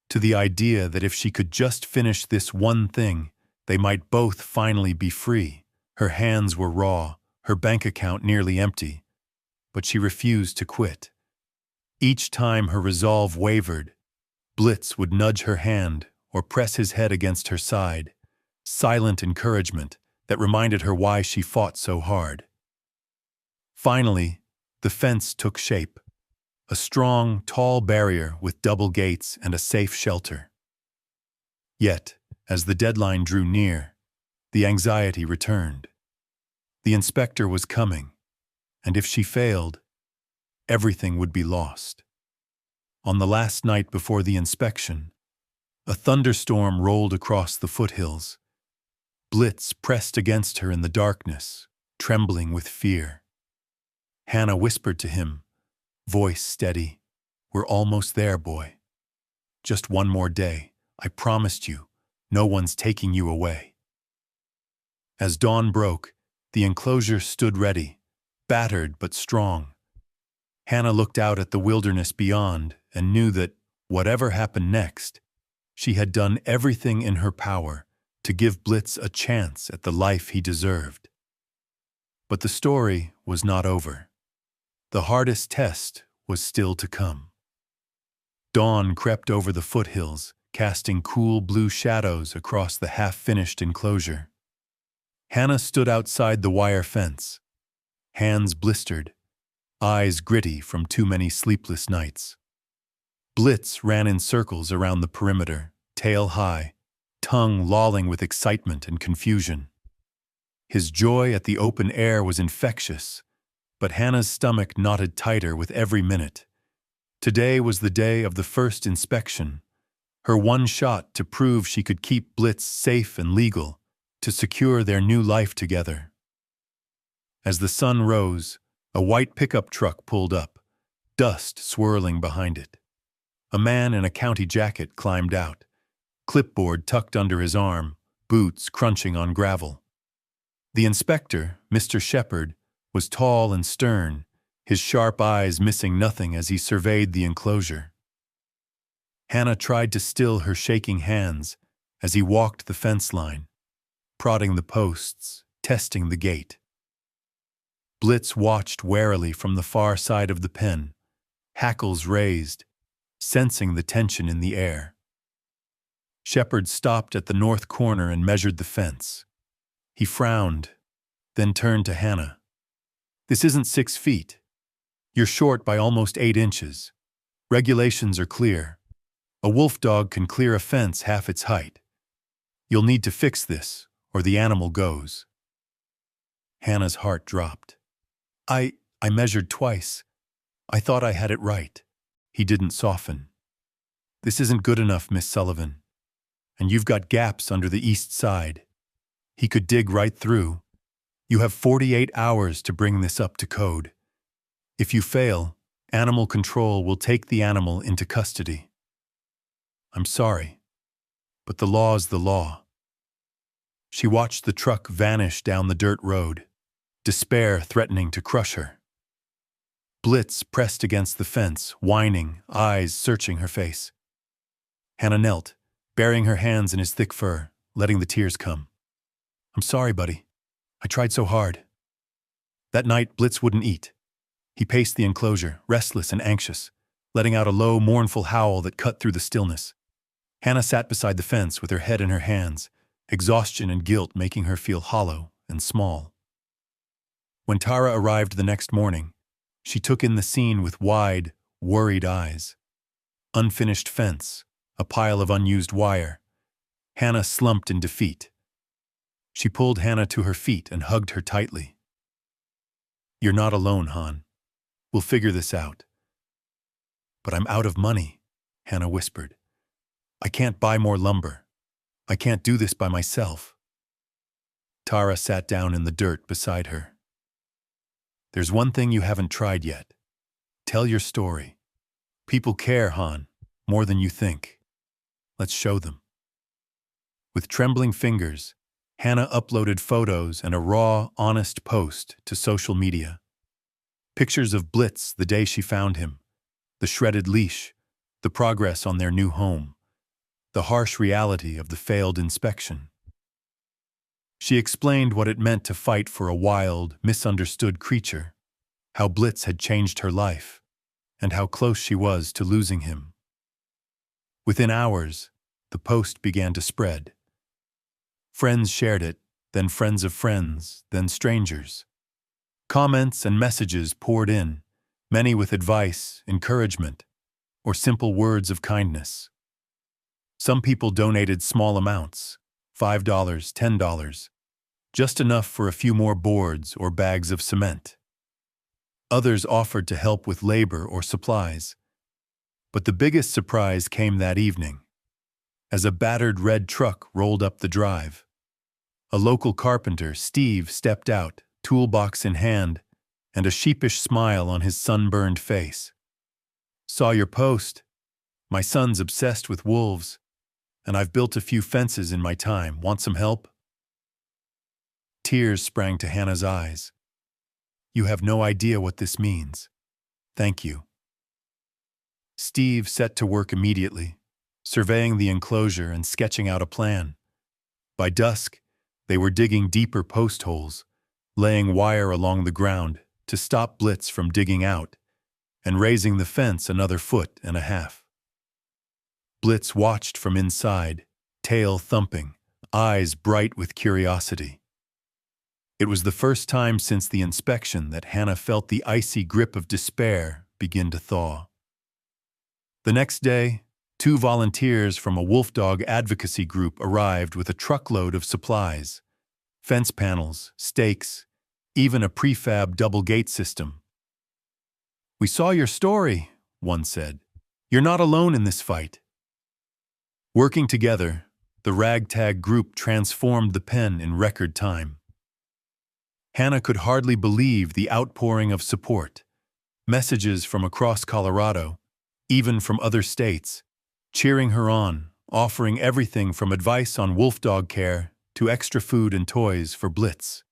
to the idea that if she could just finish this one thing, they might both finally be free. Her hands were raw, her bank account nearly empty, but she refused to quit. Each time her resolve wavered, Blitz would nudge her hand or press his head against her side, silent encouragement that reminded her why she fought so hard. Finally, the fence took shape, a strong, tall barrier with double gates and a safe shelter. Yet, as the deadline drew near, the anxiety returned. The inspector was coming, and if she failed, everything would be lost. On the last night before the inspection, a thunderstorm rolled across the foothills. Blitz pressed against her in the darkness, trembling with fear. Hannah whispered to him, voice steady, "We're almost there, boy. Just one more day. I promised you, no one's taking you away." As dawn broke, the enclosure stood ready, battered but strong. Hannah looked out at the wilderness beyond and knew that, whatever happened next, she had done everything in her power to give Blitz a chance at the life he deserved. But the story was not over. The hardest test was still to come. Dawn crept over the foothills, casting cool blue shadows across the half-finished enclosure. Hannah stood outside the wire fence, hands blistered, eyes gritty from too many sleepless nights. Blitz ran in circles around the perimeter, tail high, tongue lolling with excitement and confusion. His joy at the open air was infectious, but Hannah's stomach knotted tighter with every minute. Today was the day of the first inspection, her one shot to prove she could keep Blitz safe and legal, to secure their new life together. As the sun rose, a white pickup truck pulled up, dust swirling behind it. A man in a county jacket climbed out, clipboard tucked under his arm, boots crunching on gravel. The inspector, Mr. Shepherd, was tall and stern, his sharp eyes missing nothing as he surveyed the enclosure. Hannah tried to still her shaking hands as he walked the fence line, prodding the posts, testing the gate. Blitz watched warily from the far side of the pen, hackles raised, sensing the tension in the air. Shepherd stopped at the north corner and measured the fence. He frowned, then turned to Hannah. "This isn't 6 feet. You're short by almost 8 inches. Regulations are clear. A wolf dog can clear a fence half its height. You'll need to fix this, or the animal goes." Hannah's heart dropped. I measured twice. I thought I had it right." He didn't soften. "This isn't good enough, Miss Sullivan. And you've got gaps under the east side. He could dig right through. You have 48 hours to bring this up to code. If you fail, animal control will take the animal into custody." "I'm sorry, but the law's the law." She watched the truck vanish down the dirt road, despair threatening to crush her. Blitz pressed against the fence, whining, eyes searching her face. Hannah knelt, burying her hands in his thick fur, letting the tears come. "I'm sorry, buddy. I tried so hard." That night, Blitz wouldn't eat. He paced the enclosure, restless and anxious, letting out a low, mournful howl that cut through the stillness. Hannah sat beside the fence with her head in her hands, exhaustion and guilt making her feel hollow and small. When Tara arrived the next morning, she took in the scene with wide, worried eyes. Unfinished fence, a pile of unused wire. Hannah slumped in defeat. She pulled Hannah to her feet and hugged her tightly. "You're not alone, Han. We'll figure this out." "But I'm out of money," Hannah whispered. "I can't buy more lumber. I can't do this by myself." Tara sat down in the dirt beside her. "There's one thing you haven't tried yet. Tell your story. People care, Han, more than you think. Let's show them." With trembling fingers, Hannah uploaded photos and a raw, honest post to social media. Pictures of Blitz the day she found him, the shredded leash, the progress on their new home, the harsh reality of the failed inspection. She explained what it meant to fight for a wild, misunderstood creature, how Blitz had changed her life, and how close she was to losing him. Within hours, the post began to spread. Friends shared it, then friends of friends, then strangers. Comments and messages poured in, many with advice, encouragement, or simple words of kindness. Some people donated small amounts, $5, $10, just enough for a few more boards or bags of cement. Others offered to help with labor or supplies. But the biggest surprise came that evening, as a battered red truck rolled up the drive. A local carpenter, Steve, stepped out, toolbox in hand, and a sheepish smile on his sunburned face. "Saw your post. My son's obsessed with wolves, and I've built a few fences in my time. Want some help?" Tears sprang to Hannah's eyes. "You have no idea what this means. Thank you." Steve set to work immediately, surveying the enclosure and sketching out a plan. By dusk, they were digging deeper post holes, laying wire along the ground to stop Blitz from digging out, and raising the fence another 1.5 feet. Blitz watched from inside, tail thumping, eyes bright with curiosity. It was the first time since the inspection that Hannah felt the icy grip of despair begin to thaw. The next day, 2 volunteers from a wolf dog advocacy group arrived with a truckload of supplies: fence panels, stakes, even a prefab double gate system. "We saw your story," one said. "You're not alone in this fight." Working together, the ragtag group transformed the pen in record time. Hannah could hardly believe the outpouring of support. Messages from across Colorado, even from other states, cheering her on, offering everything from advice on wolf dog care to extra food and toys for Blitz.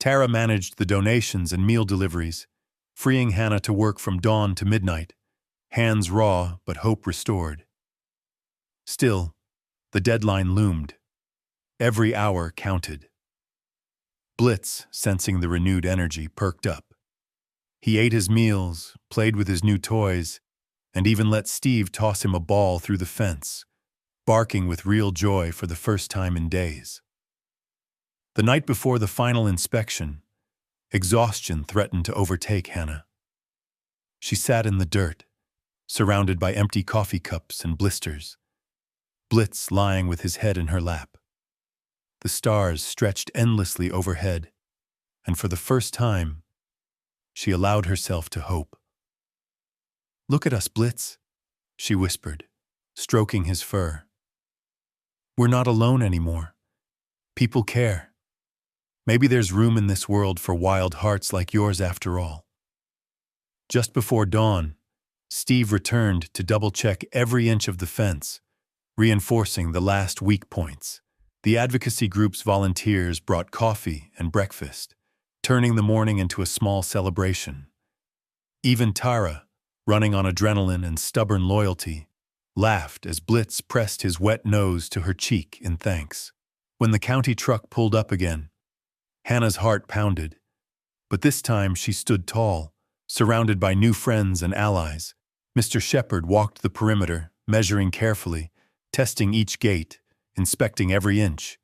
Tara managed the donations and meal deliveries, freeing Hannah to work from dawn to midnight, hands raw but hope restored. Still, the deadline loomed. Every hour counted. Blitz, sensing the renewed energy, perked up. He ate his meals, played with his new toys, and even let Steve toss him a ball through the fence, barking with real joy for the first time in days. The night before the final inspection, exhaustion threatened to overtake Hannah. She sat in the dirt, surrounded by empty coffee cups and blisters, Blitz lying with his head in her lap. The stars stretched endlessly overhead, and for the first time, she allowed herself to hope. "Look at us, Blitz," she whispered, stroking his fur. "We're not alone anymore. People care. Maybe there's room in this world for wild hearts like yours after all." Just before dawn, Steve returned to double-check every inch of the fence, reinforcing the last weak points. The advocacy group's volunteers brought coffee and breakfast, turning the morning into a small celebration. Even Tara, running on adrenaline and stubborn loyalty, laughed as Blitz pressed his wet nose to her cheek in thanks. When the county truck pulled up again, Hannah's heart pounded, but this time she stood tall, surrounded by new friends and allies. Mr. Shepherd walked the perimeter, measuring carefully, testing each gate, inspecting every inch.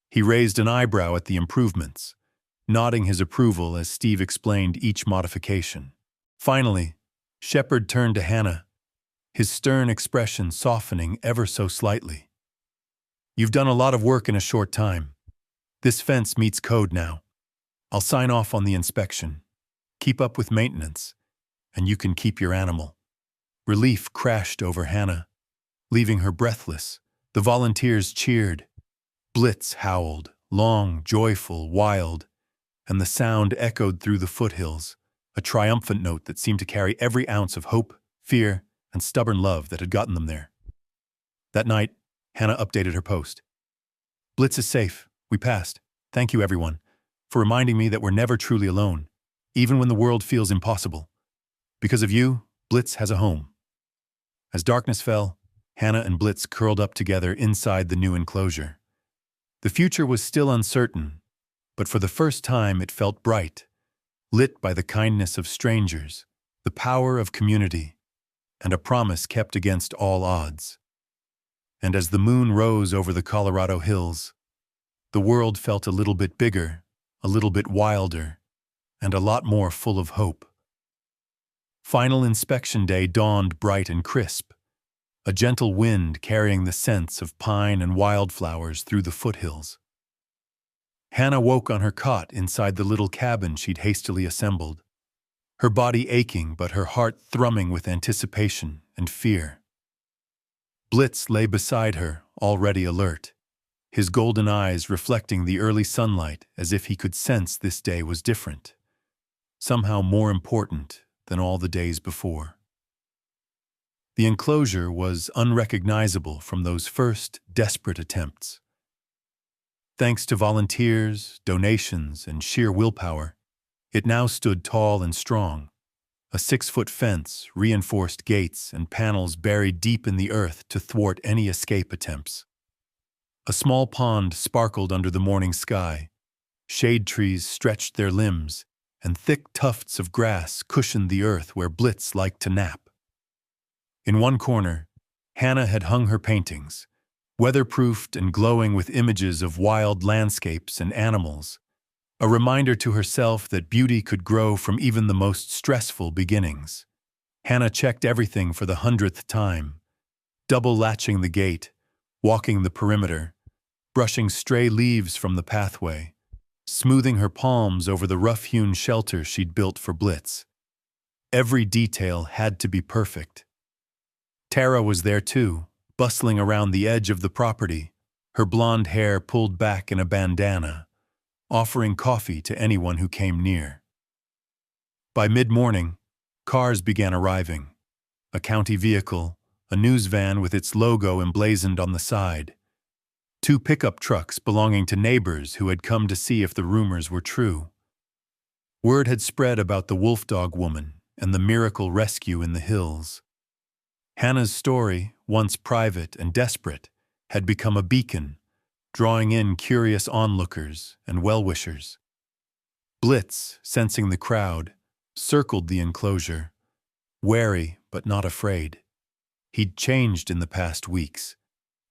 He raised an eyebrow at the improvements, nodding his approval as Steve explained each modification. Finally, Shepherd turned to Hannah, his stern expression softening ever so slightly. "You've done a lot of work in a short time. This fence meets code now. I'll sign off on the inspection. Keep up with maintenance, and you can keep your animal." Relief crashed over Hannah, leaving her breathless. The volunteers cheered. Blitz howled, long, joyful, wild, and the sound echoed through the foothills, a triumphant note that seemed to carry every ounce of hope, fear, and stubborn love that had gotten them there. That night, Hannah updated her post. "Blitz is safe. We passed. Thank you, everyone, for reminding me that we're never truly alone, even when the world feels impossible. Because of you, Blitz has a home." As darkness fell, Hannah and Blitz curled up together inside the new enclosure. The future was still uncertain, but for the first time it felt bright, lit by the kindness of strangers, the power of community, and a promise kept against all odds. And as the moon rose over the Colorado hills, the world felt a little bit bigger, a little bit wilder, and a lot more full of hope. Final inspection day dawned bright and crisp, a gentle wind carrying the scents of pine and wildflowers through the foothills. Hannah woke on her cot inside the little cabin she'd hastily assembled, her body aching but her heart thrumming with anticipation and fear. Blitz lay beside her, already alert, his golden eyes reflecting the early sunlight as if he could sense this day was different, somehow more important than all the days before. The enclosure was unrecognizable from those first desperate attempts. Thanks to volunteers, donations, and sheer willpower, it now stood tall and strong, a 6-foot fence, reinforced gates, and panels buried deep in the earth to thwart any escape attempts. A small pond sparkled under the morning sky, shade trees stretched their limbs, and thick tufts of grass cushioned the earth where Blitz liked to nap. In one corner, Hannah had hung her paintings, weatherproofed and glowing with images of wild landscapes and animals, a reminder to herself that beauty could grow from even the most stressful beginnings. Hannah checked everything for the 100th time, double-latching the gate, walking the perimeter, brushing stray leaves from the pathway, smoothing her palms over the rough-hewn shelter she'd built for Blitz. Every detail had to be perfect. Tara was there too, bustling around the edge of the property, her blonde hair pulled back in a bandana, offering coffee to anyone who came near. By mid-morning, cars began arriving. A county vehicle, a news van with its logo emblazoned on the side, 2 pickup trucks belonging to neighbors who had come to see if the rumors were true. Word had spread about the wolf dog woman and the miracle rescue in the hills. Hannah's story, once private and desperate, had become a beacon, drawing in curious onlookers and well-wishers. Blitz, sensing the crowd, circled the enclosure, wary but not afraid. He'd changed in the past weeks,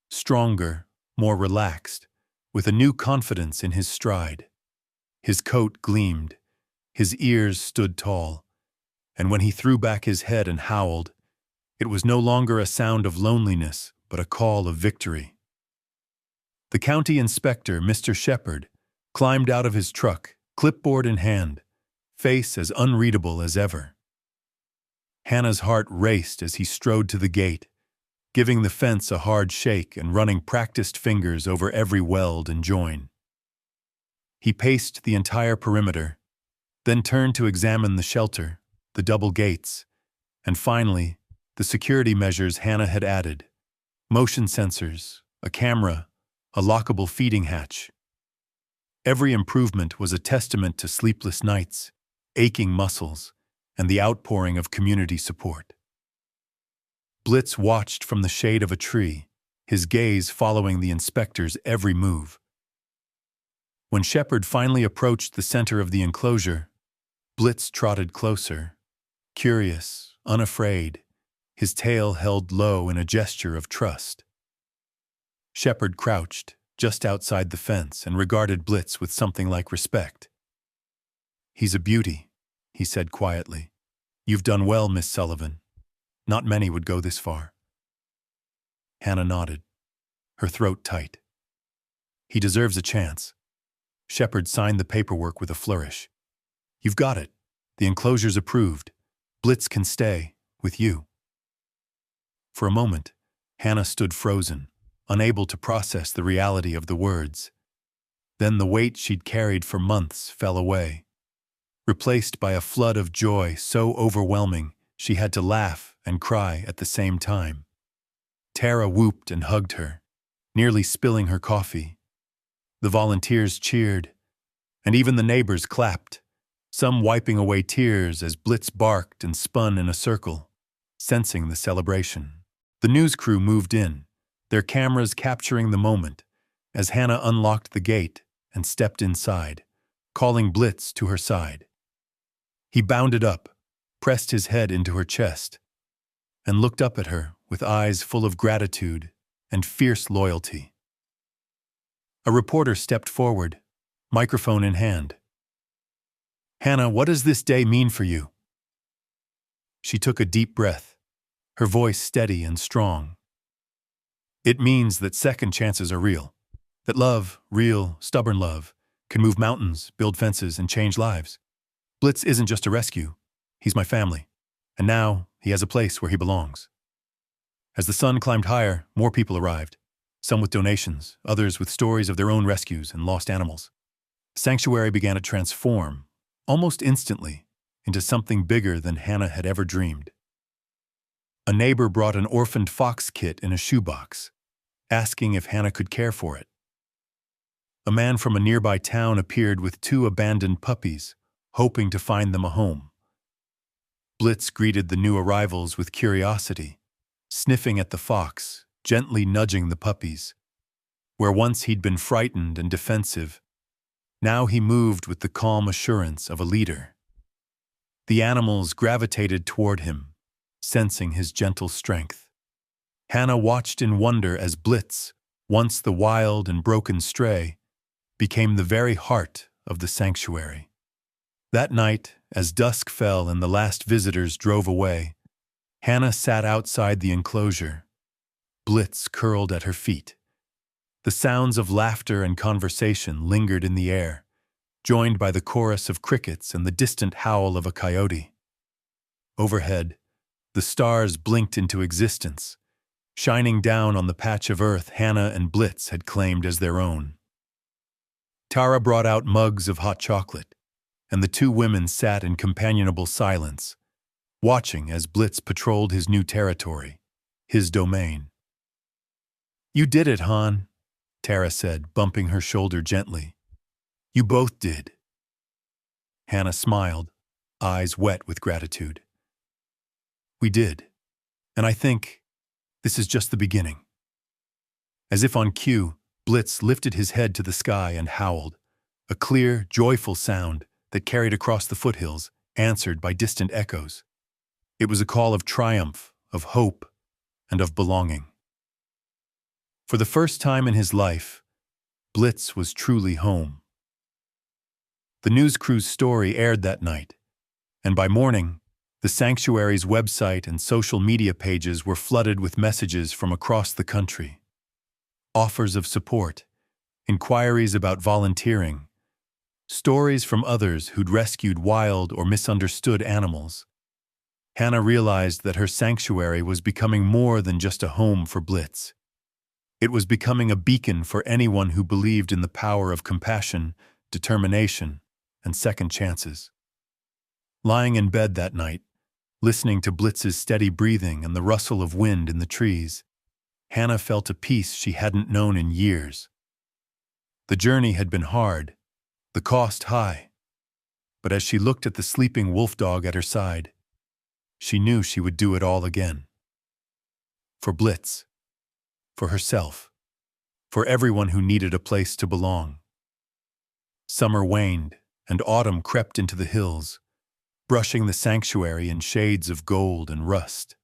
stronger, more relaxed, with a new confidence in his stride. His coat gleamed, his ears stood tall, and when he threw back his head and howled, it was no longer a sound of loneliness, but a call of victory. The county inspector, Mr. Shepard, climbed out of his truck, clipboard in hand, face as unreadable as ever. Hannah's heart raced as he strode to the gate, giving the fence a hard shake and running practiced fingers over every weld and join. He paced the entire perimeter, then turned to examine the shelter, the double gates, and finally, the security measures Hannah had added: motion sensors, a camera, a lockable feeding hatch. Every improvement was a testament to sleepless nights, aching muscles, and the outpouring of community support. Blitz watched from the shade of a tree, his gaze following the inspector's every move. When Shepard finally approached the center of the enclosure, Blitz trotted closer, curious, unafraid, his tail held low in a gesture of trust. Shepard crouched just outside the fence and regarded Blitz with something like respect. "He's a beauty," he said quietly. "You've done well, Miss Sullivan. Not many would go this far." Hannah nodded, her throat tight. "He deserves a chance." Shepard signed the paperwork with a flourish. "You've got it. The enclosure's approved. Blitz can stay, with you." For a moment, Hannah stood frozen, unable to process the reality of the words. Then the weight she'd carried for months fell away, replaced by a flood of joy so overwhelming she had to laugh and cry at the same time. Tara whooped and hugged her, nearly spilling her coffee. The volunteers cheered, and even the neighbors clapped, some wiping away tears as Blitz barked and spun in a circle, sensing the celebration. The news crew moved in, their cameras capturing the moment, as Hannah unlocked the gate and stepped inside, calling Blitz to her side. He bounded up, pressed his head into her chest, and looked up at her with eyes full of gratitude and fierce loyalty. A reporter stepped forward, microphone in hand. "Hannah, what does this day mean for you?" She took a deep breath, her voice steady and strong. "It means that second chances are real. That love, real, stubborn love, can move mountains, build fences, and change lives. Blitz isn't just a rescue. He's my family. And now he has a place where he belongs." As the sun climbed higher, more people arrived. Some with donations, others with stories of their own rescues and lost animals. The sanctuary began to transform, almost instantly, into something bigger than Hannah had ever dreamed. A neighbor brought an orphaned fox kit in a shoebox, asking if Hannah could care for it. A man from a nearby town appeared with 2 abandoned puppies, hoping to find them a home. Blitz greeted the new arrivals with curiosity, sniffing at the fox, gently nudging the puppies. Where once he'd been frightened and defensive, now he moved with the calm assurance of a leader. The animals gravitated toward him, sensing his gentle strength. Hannah watched in wonder as Blitz, once the wild and broken stray, became the very heart of the sanctuary. That night, as dusk fell and the last visitors drove away, Hannah sat outside the enclosure, Blitz curled at her feet. The sounds of laughter and conversation lingered in the air, joined by the chorus of crickets and the distant howl of a coyote. Overhead, the stars blinked into existence, shining down on the patch of earth Hannah and Blitz had claimed as their own. Tara brought out mugs of hot chocolate, and the 2 women sat in companionable silence, watching as Blitz patrolled his new territory, his domain. "You did it, Han," Tara said, bumping her shoulder gently. "You both did." Hannah smiled, eyes wet with gratitude. "We did, and I think this is just the beginning." As if on cue, Blitz lifted his head to the sky and howled, a clear, joyful sound that carried across the foothills, answered by distant echoes. It was a call of triumph, of hope, and of belonging. For the first time in his life, Blitz was truly home. The news crew's story aired that night, and by morning, the sanctuary's website and social media pages were flooded with messages from across the country. Offers of support, inquiries about volunteering, stories from others who'd rescued wild or misunderstood animals. Hannah realized that her sanctuary was becoming more than just a home for Blitz. It was becoming a beacon for anyone who believed in the power of compassion, determination, and second chances. Lying in bed that night, listening to Blitz's steady breathing and the rustle of wind in the trees, Hannah felt a peace she hadn't known in years. The journey had been hard, the cost high, but as she looked at the sleeping wolf dog at her side, she knew she would do it all again. For Blitz, for herself, for everyone who needed a place to belong. Summer waned, and autumn crept into the hills, brushing the sanctuary in shades of gold and rust.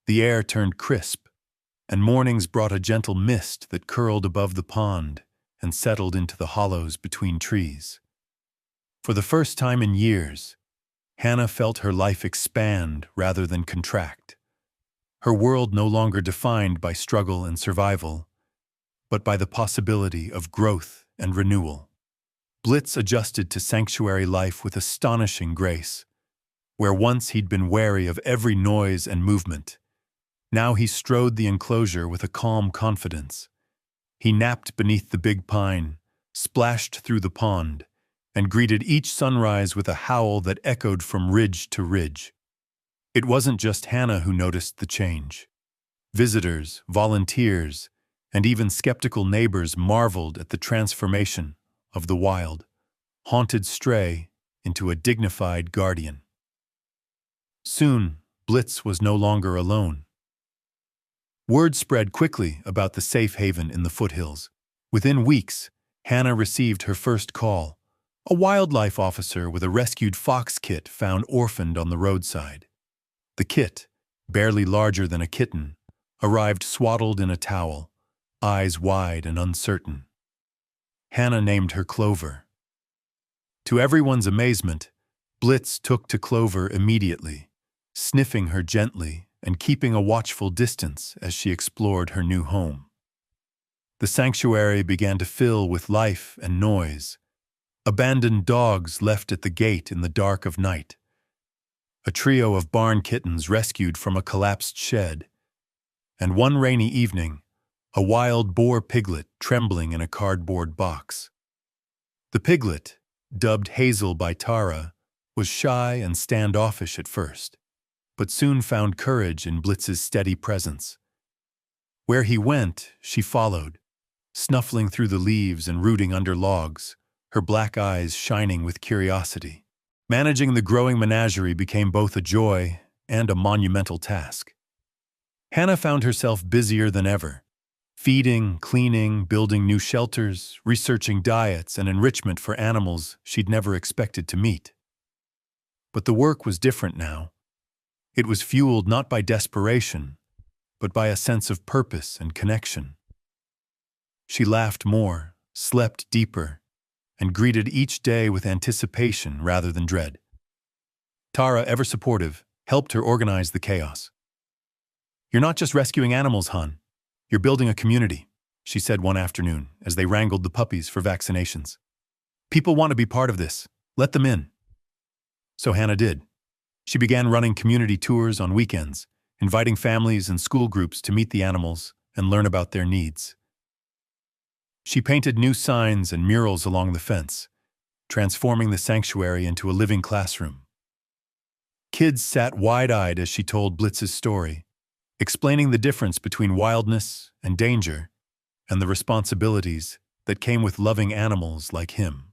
The air turned crisp, and mornings brought a gentle mist that curled above the pond and settled into the hollows between trees. For the first time in years, Hannah felt her life expand rather than contract. Her world no longer defined by struggle and survival, but by the possibility of growth and renewal. Blitz adjusted to sanctuary life with astonishing grace. Where once he'd been wary of every noise and movement, now he strode the enclosure with a calm confidence. He napped beneath the big pine, splashed through the pond, and greeted each sunrise with a howl that echoed from ridge to ridge. It wasn't just Hannah who noticed the change. Visitors, volunteers, and even skeptical neighbors marveled at the transformation of the wild, haunted stray into a dignified guardian. Soon, Blitz was no longer alone. Word spread quickly about the safe haven in the foothills. Within weeks, Hannah received her first call, A wildlife officer with a rescued fox kit found orphaned on the roadside. The kit, barely larger than a kitten, arrived swaddled in a towel, eyes wide and uncertain. Hannah named her Clover. To everyone's amazement, Blitz took to Clover immediately, sniffing her gently and keeping a watchful distance as she explored her new home. The sanctuary began to fill with life and noise. Abandoned dogs left at the gate in the dark of night. A trio of barn kittens rescued from a collapsed shed. And one rainy evening, a wild boar piglet trembling in a cardboard box. The piglet, dubbed Hazel by Tara, was shy and standoffish at first, but soon found courage in Blitz's steady presence. Where he went, she followed, snuffling through the leaves and rooting under logs, her black eyes shining with curiosity. Managing the growing menagerie became both a joy and a monumental task. Hannah found herself busier than ever, feeding, cleaning, building new shelters, researching diets and enrichment for animals she'd never expected to meet. But the work was different now. It was fueled not by desperation, but by a sense of purpose and connection. She laughed more, slept deeper, and greeted each day with anticipation rather than dread. Tara, ever supportive, helped her organize the chaos. "You're not just rescuing animals, hon. You're building a community," she said one afternoon as they wrangled the puppies for vaccinations. "People want to be part of this. Let them in." So Hannah did. She began running community tours on weekends, inviting families and school groups to meet the animals and learn about their needs. She painted new signs and murals along the fence, transforming the sanctuary into a living classroom. Kids sat wide-eyed as she told Blitz's story, explaining the difference between wildness and danger and the responsibilities that came with loving animals like him.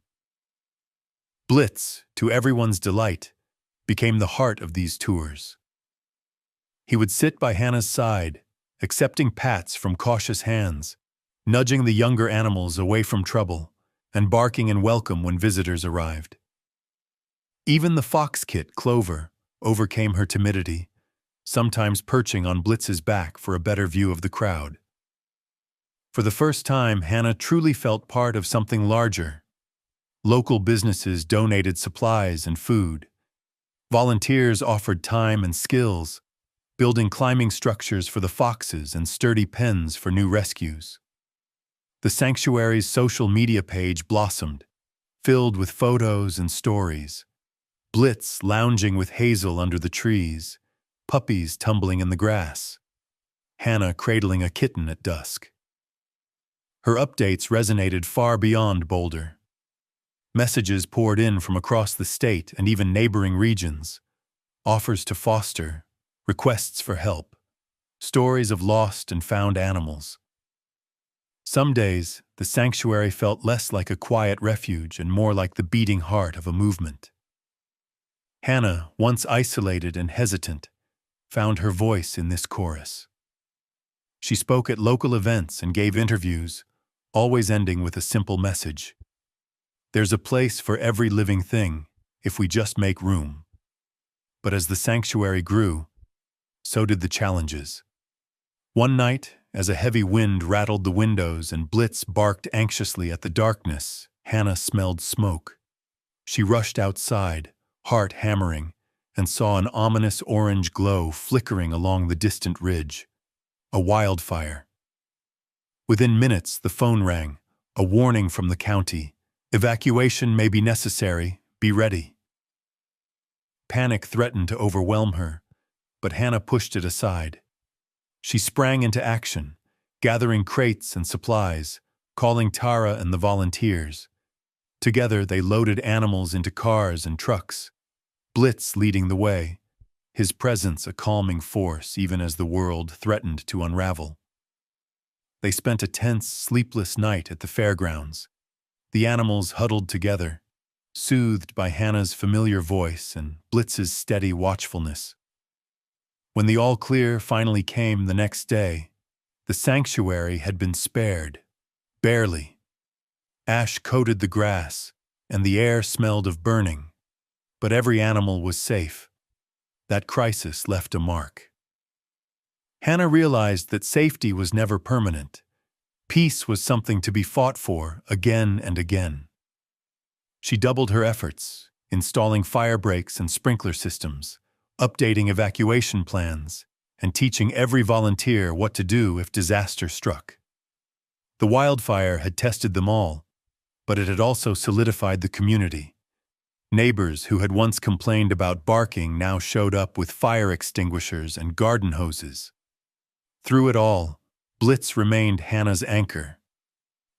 Blitz, to everyone's delight, became the heart of these tours. He would sit by Hannah's side, accepting pats from cautious hands, nudging the younger animals away from trouble, and barking in welcome when visitors arrived. Even the fox kit, Clover, overcame her timidity, sometimes perching on Blitz's back for a better view of the crowd. For the first time, Hannah truly felt part of something larger. Local businesses donated supplies and food. Volunteers offered time and skills, building climbing structures for the foxes and sturdy pens for new rescues. The sanctuary's social media page blossomed, filled with photos and stories. Blitz lounging with Hazel under the trees, puppies tumbling in the grass, Hannah cradling a kitten at dusk. Her updates resonated far beyond Boulder. Messages poured in from across the state and even neighboring regions, offers to foster, requests for help, stories of lost and found animals. Some days, the sanctuary felt less like a quiet refuge and more like the beating heart of a movement. Hannah, once isolated and hesitant, found her voice in this chorus. She spoke at local events and gave interviews, always ending with a simple message. There's a place for every living thing if we just make room. But as the sanctuary grew, so did the challenges. One night, as a heavy wind rattled the windows and Blitz barked anxiously at the darkness, Hannah smelled smoke. She rushed outside, heart hammering, and saw an ominous orange glow flickering along the distant ridge. A wildfire. Within minutes, the phone rang, a warning from the county. Evacuation may be necessary, be ready. Panic threatened to overwhelm her, but Hannah pushed it aside. She sprang into action, gathering crates and supplies, calling Tara and the volunteers. Together, they loaded animals into cars and trucks, Blitz leading the way, his presence a calming force even as the world threatened to unravel. They spent a tense, sleepless night at the fairgrounds, the animals huddled together, soothed by Hannah's familiar voice and Blitz's steady watchfulness. When the all-clear finally came the next day, the sanctuary had been spared, barely. Ash coated the grass, and the air smelled of burning, but every animal was safe. That crisis left a mark. Hannah realized that safety was never permanent. Peace was something to be fought for again and again. She doubled her efforts, installing fire breaks and sprinkler systems, updating evacuation plans, and teaching every volunteer what to do if disaster struck. The wildfire had tested them all, but it had also solidified the community. Neighbors who had once complained about barking now showed up with fire extinguishers and garden hoses. Through it all, Blitz remained Hannah's anchor.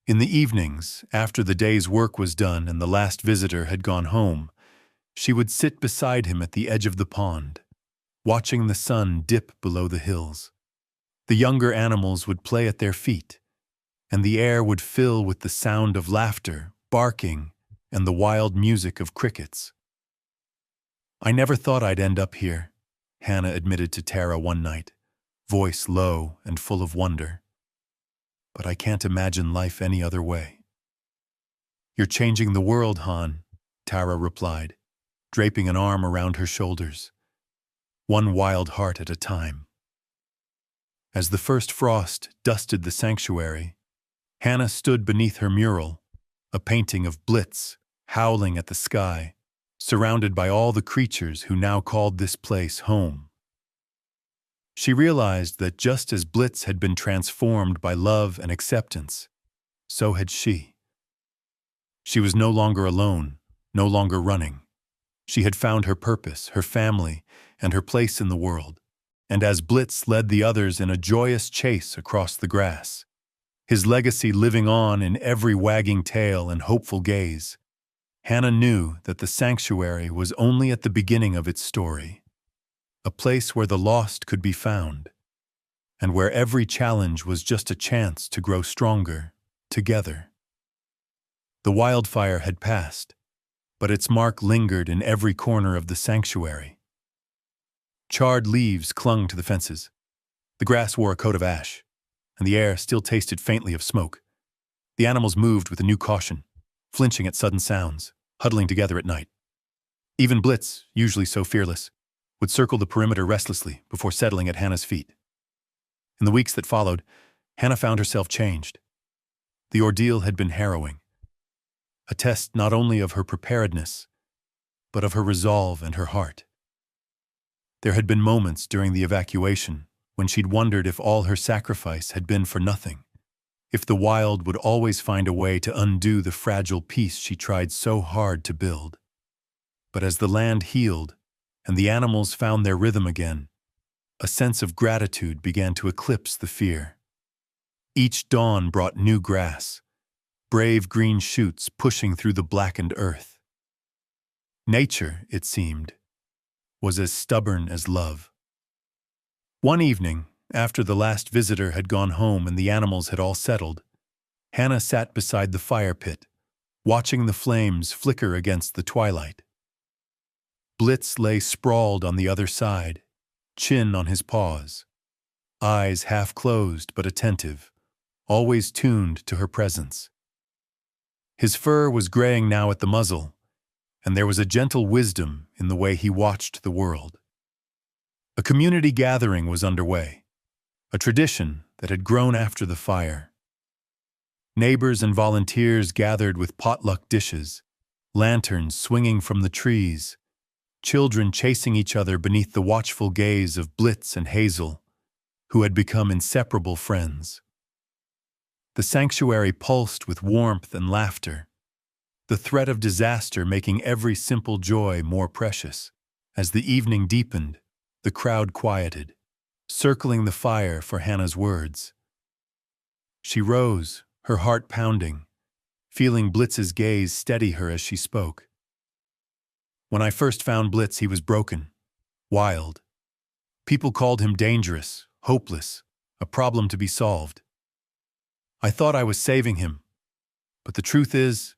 In the evenings, after the day's work was done and the last visitor had gone home, she would sit beside him at the edge of the pond, watching the sun dip below the hills. The younger animals would play at their feet, and the air would fill with the sound of laughter, barking, and the wild music of crickets. "I never thought I'd end up here," Hannah admitted to Tara one night, voice low and full of wonder. "But I can't imagine life any other way." "You're changing the world, Han," Tara replied, draping an arm around her shoulders. "One wild heart at a time." As the first frost dusted the sanctuary, Hannah stood beneath her mural, a painting of Blitz, howling at the sky, surrounded by all the creatures who now called this place home. She realized that just as Blitz had been transformed by love and acceptance, so had she. She was no longer alone, no longer running. She had found her purpose, her family, and her place in the world. And as Blitz led the others in a joyous chase across the grass, his legacy living on in every wagging tail and hopeful gaze, Hannah knew that the sanctuary was only at the beginning of its story, a place where the lost could be found, and where every challenge was just a chance to grow stronger, together. The wildfire had passed, but its mark lingered in every corner of the sanctuary. Charred leaves clung to the fences. The grass wore a coat of ash, and the air still tasted faintly of smoke. The animals moved with a new caution, flinching at sudden sounds, huddling together at night. Even Blitz, usually so fearless, would circle the perimeter restlessly before settling at Hannah's feet. In the weeks that followed, Hannah found herself changed. The ordeal had been harrowing, a test not only of her preparedness, but of her resolve and her heart. There had been moments during the evacuation when she'd wondered if all her sacrifice had been for nothing, if the wild would always find a way to undo the fragile peace she tried so hard to build. But as the land healed and the animals found their rhythm again, a sense of gratitude began to eclipse the fear. Each dawn brought new grass, brave green shoots pushing through the blackened earth. Nature, it seemed, was as stubborn as love. One evening, after the last visitor had gone home and the animals had all settled, Hannah sat beside the fire pit, watching the flames flicker against the twilight. Blitz lay sprawled on the other side, chin on his paws, eyes half closed but attentive, always tuned to her presence. His fur was graying now at the muzzle, and there was a gentle wisdom in the way he watched the world. A community gathering was underway, a tradition that had grown after the fire. Neighbors and volunteers gathered with potluck dishes, lanterns swinging from the trees, children chasing each other beneath the watchful gaze of Blitz and Hazel, who had become inseparable friends. The sanctuary pulsed with warmth and laughter, the threat of disaster making every simple joy more precious. As the evening deepened, the crowd quieted, circling the fire for Hannah's words. She rose, her heart pounding, feeling Blitz's gaze steady her as she spoke. "When I first found Blitz, he was broken, wild. People called him dangerous, hopeless, a problem to be solved. I thought I was saving him, but the truth is,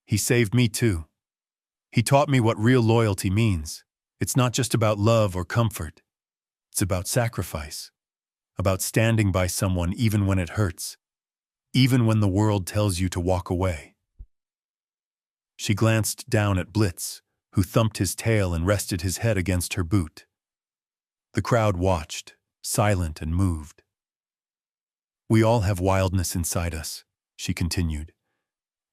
he saved me too. He taught me what real loyalty means. It's not just about love or comfort. It's about sacrifice, about standing by someone even when it hurts, even when the world tells you to walk away." She glanced down at Blitz, who thumped his tail and rested his head against her boot. The crowd watched, silent and moved. "We all have wildness inside us," she continued.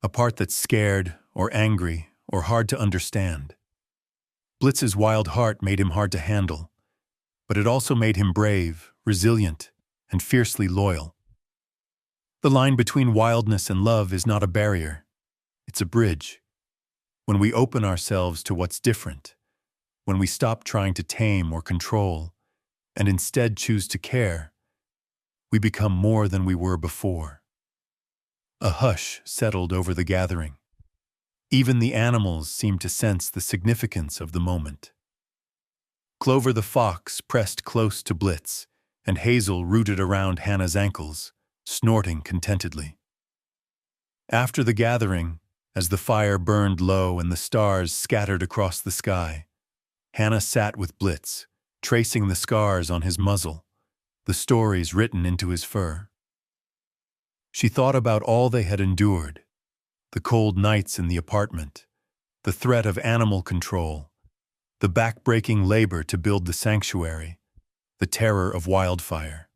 "A part that's scared or angry or hard to understand. Blitz's wild heart made him hard to handle, but it also made him brave, resilient, and fiercely loyal. The line between wildness and love is not a barrier. It's a bridge. When we open ourselves to what's different, when we stop trying to tame or control, and instead choose to care, we become more than we were before." A hush settled over the gathering. Even the animals seemed to sense the significance of the moment. Clover the fox pressed close to Blitz, and Hazel rooted around Hannah's ankles, snorting contentedly. After the gathering, as the fire burned low and the stars scattered across the sky, Hannah sat with Blitz, tracing the scars on his muzzle, the stories written into his fur. She thought about all they had endured, the cold nights in the apartment, the threat of animal control, the back-breaking labor to build the sanctuary, the terror of wildfire.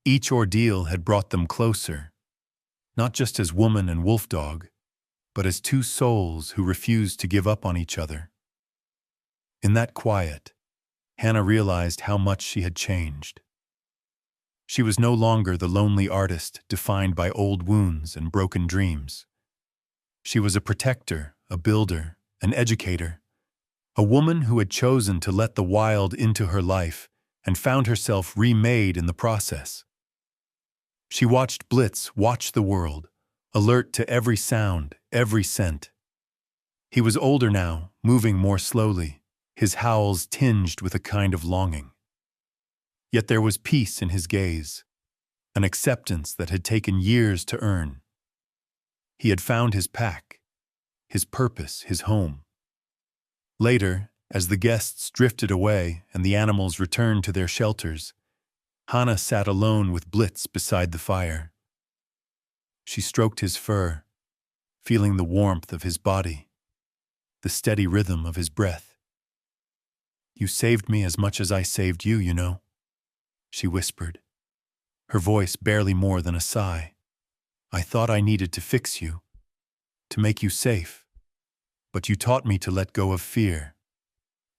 Each ordeal had brought them closer, not just as woman and wolf dog, but as two souls who refused to give up on each other. In that quiet, Hannah realized how much she had changed. She was no longer the lonely artist defined by old wounds and broken dreams. She was a protector, a builder, an educator, a woman who had chosen to let the wild into her life and found herself remade in the process. She watched Blitz watch the world, alert to every sound, every scent. He was older now, moving more slowly, his howls tinged with a kind of longing. Yet there was peace in his gaze, an acceptance that had taken years to earn. He had found his pack, his purpose, his home. Later, as the guests drifted away and the animals returned to their shelters, Hannah sat alone with Blitz beside the fire. She stroked his fur, feeling the warmth of his body, the steady rhythm of his breath. "You saved me as much as I saved you, you know," she whispered, her voice barely more than a sigh. "I thought I needed to fix you, to make you safe, but you taught me to let go of fear,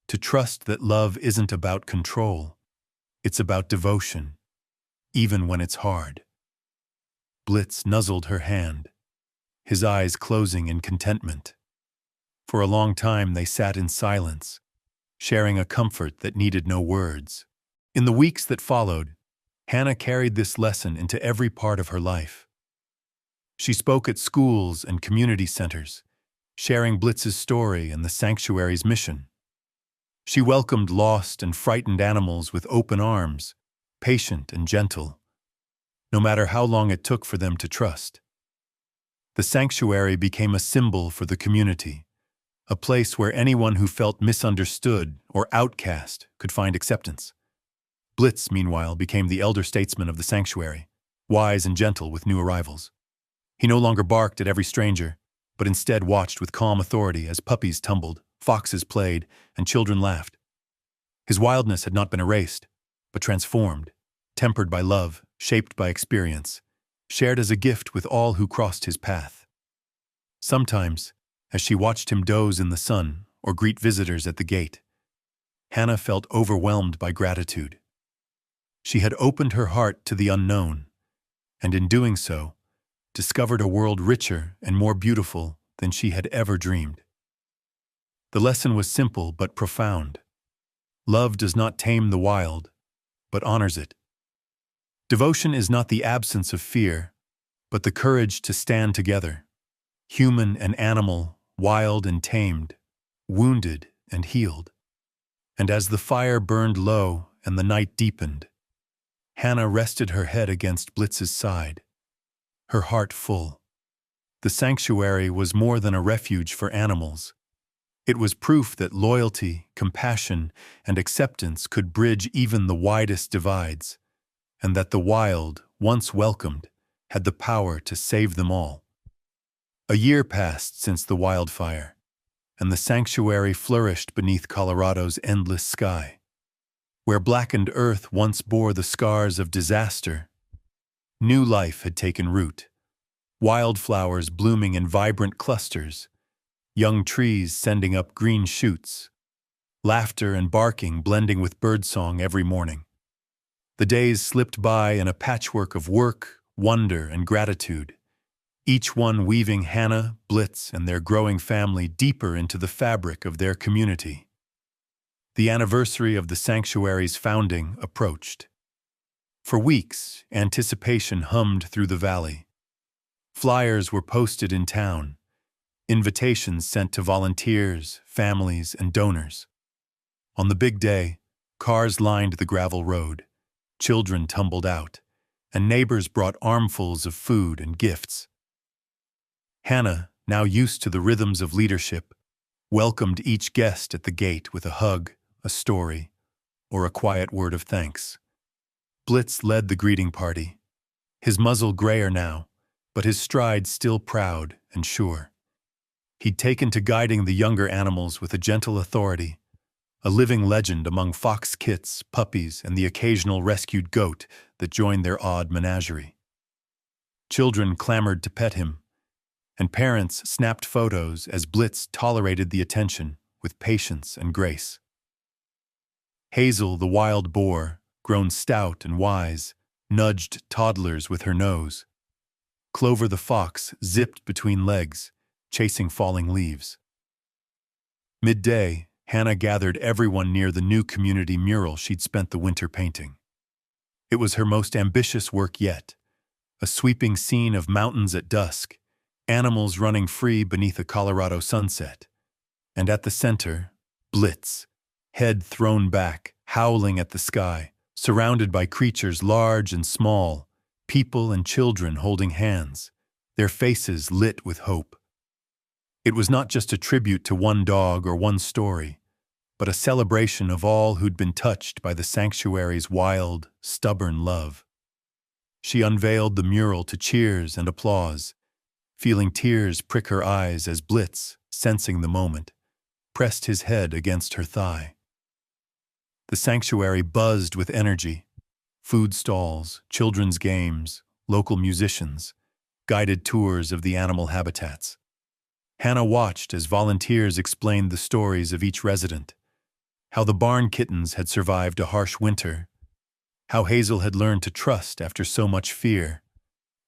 to trust that love isn't about control, it's about devotion, even when it's hard." Blitz nuzzled her hand, his eyes closing in contentment. For a long time they sat in silence, sharing a comfort that needed no words. In the weeks that followed, Hannah carried this lesson into every part of her life. She spoke at schools and community centers, sharing Blitz's story and the sanctuary's mission. She welcomed lost and frightened animals with open arms, patient and gentle, no matter how long it took for them to trust. The sanctuary became a symbol for the community, a place where anyone who felt misunderstood or outcast could find acceptance. Blitz, meanwhile, became the elder statesman of the sanctuary, wise and gentle with new arrivals. He no longer barked at every stranger, but instead watched with calm authority as puppies tumbled, foxes played, and children laughed. His wildness had not been erased, but transformed, tempered by love, shaped by experience, shared as a gift with all who crossed his path. Sometimes, as she watched him doze in the sun or greet visitors at the gate, Hannah felt overwhelmed by gratitude. She had opened her heart to the unknown, and in doing so, discovered a world richer and more beautiful than she had ever dreamed. The lesson was simple but profound. Love does not tame the wild, but honors it. Devotion is not the absence of fear, but the courage to stand together, human and animal, wild and tamed, wounded and healed. And as the fire burned low and the night deepened, Hannah rested her head against Blitz's side, her heart full. The sanctuary was more than a refuge for animals. It was proof that loyalty, compassion, and acceptance could bridge even the widest divides, and that the wild, once welcomed, had the power to save them all. A year passed since the wildfire, and the sanctuary flourished beneath Colorado's endless sky. Where blackened earth once bore the scars of disaster, new life had taken root. Wildflowers blooming in vibrant clusters, young trees sending up green shoots, laughter and barking blending with birdsong every morning. The days slipped by in a patchwork of work, wonder, and gratitude, each one weaving Hannah, Blitz, and their growing family deeper into the fabric of their community. The anniversary of the sanctuary's founding approached. For weeks, anticipation hummed through the valley. Flyers were posted in town, invitations sent to volunteers, families, and donors. On the big day, cars lined the gravel road, children tumbled out, and neighbors brought armfuls of food and gifts. Hannah, now used to the rhythms of leadership, welcomed each guest at the gate with a hug, a story, or a quiet word of thanks. Blitz led the greeting party, his muzzle grayer now, but his stride still proud and sure. He'd taken to guiding the younger animals with a gentle authority, a living legend among fox kits, puppies, and the occasional rescued goat that joined their odd menagerie. Children clamored to pet him, and parents snapped photos as Blitz tolerated the attention with patience and grace. Hazel, the wild boar, grown stout and wise, nudged toddlers with her nose. Clover the fox zipped between legs, chasing falling leaves. Midday, Hannah gathered everyone near the new community mural she'd spent the winter painting. It was her most ambitious work yet, a sweeping scene of mountains at dusk, animals running free beneath a Colorado sunset, and at the center, Blitz, head thrown back, howling at the sky, surrounded by creatures large and small, people and children holding hands, their faces lit with hope. It was not just a tribute to one dog or one story, but a celebration of all who'd been touched by the sanctuary's wild, stubborn love. She unveiled the mural to cheers and applause, feeling tears prick her eyes as Blitz, sensing the moment, pressed his head against her thigh. The sanctuary buzzed with energy. Food stalls, children's games, local musicians, guided tours of the animal habitats. Hannah watched as volunteers explained the stories of each resident, how the barn kittens had survived a harsh winter, how Hazel had learned to trust after so much fear,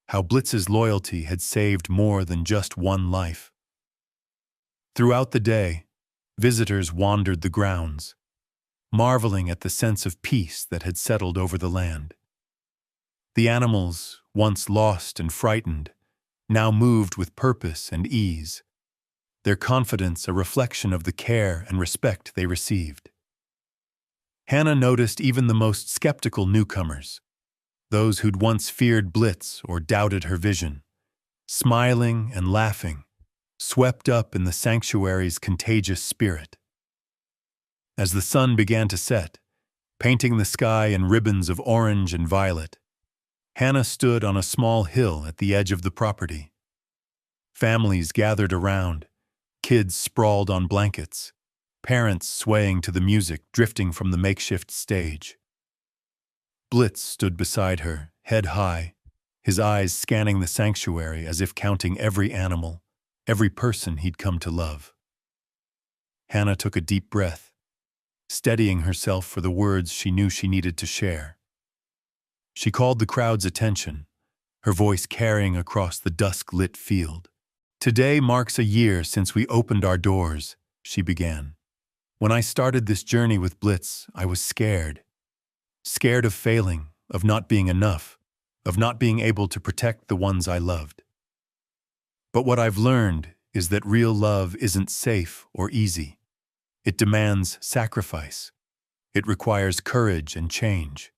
how Blitz's loyalty had saved more than just one life. Throughout the day, visitors wandered the grounds, marveling at the sense of peace that had settled over the land. The animals, once lost and frightened, now moved with purpose and ease, their confidence a reflection of the care and respect they received. Hannah noticed even the most skeptical newcomers, those who'd once feared Blitz or doubted her vision, smiling and laughing, swept up in the sanctuary's contagious spirit. As the sun began to set, painting the sky in ribbons of orange and violet, Hannah stood on a small hill at the edge of the property. Families gathered around, kids sprawled on blankets, parents swaying to the music drifting from the makeshift stage. Blitz stood beside her, head high, his eyes scanning the sanctuary as if counting every animal, every person he'd come to love. Hannah took a deep breath, steadying herself for the words she knew she needed to share. She called the crowd's attention, her voice carrying across the dusk-lit field. "Today marks a year since we opened our doors," she began. "When I started this journey with Blitz, I was scared. Scared of failing, of not being enough, of not being able to protect the ones I loved. But what I've learned is that real love isn't safe or easy. It demands sacrifice. It requires courage and change.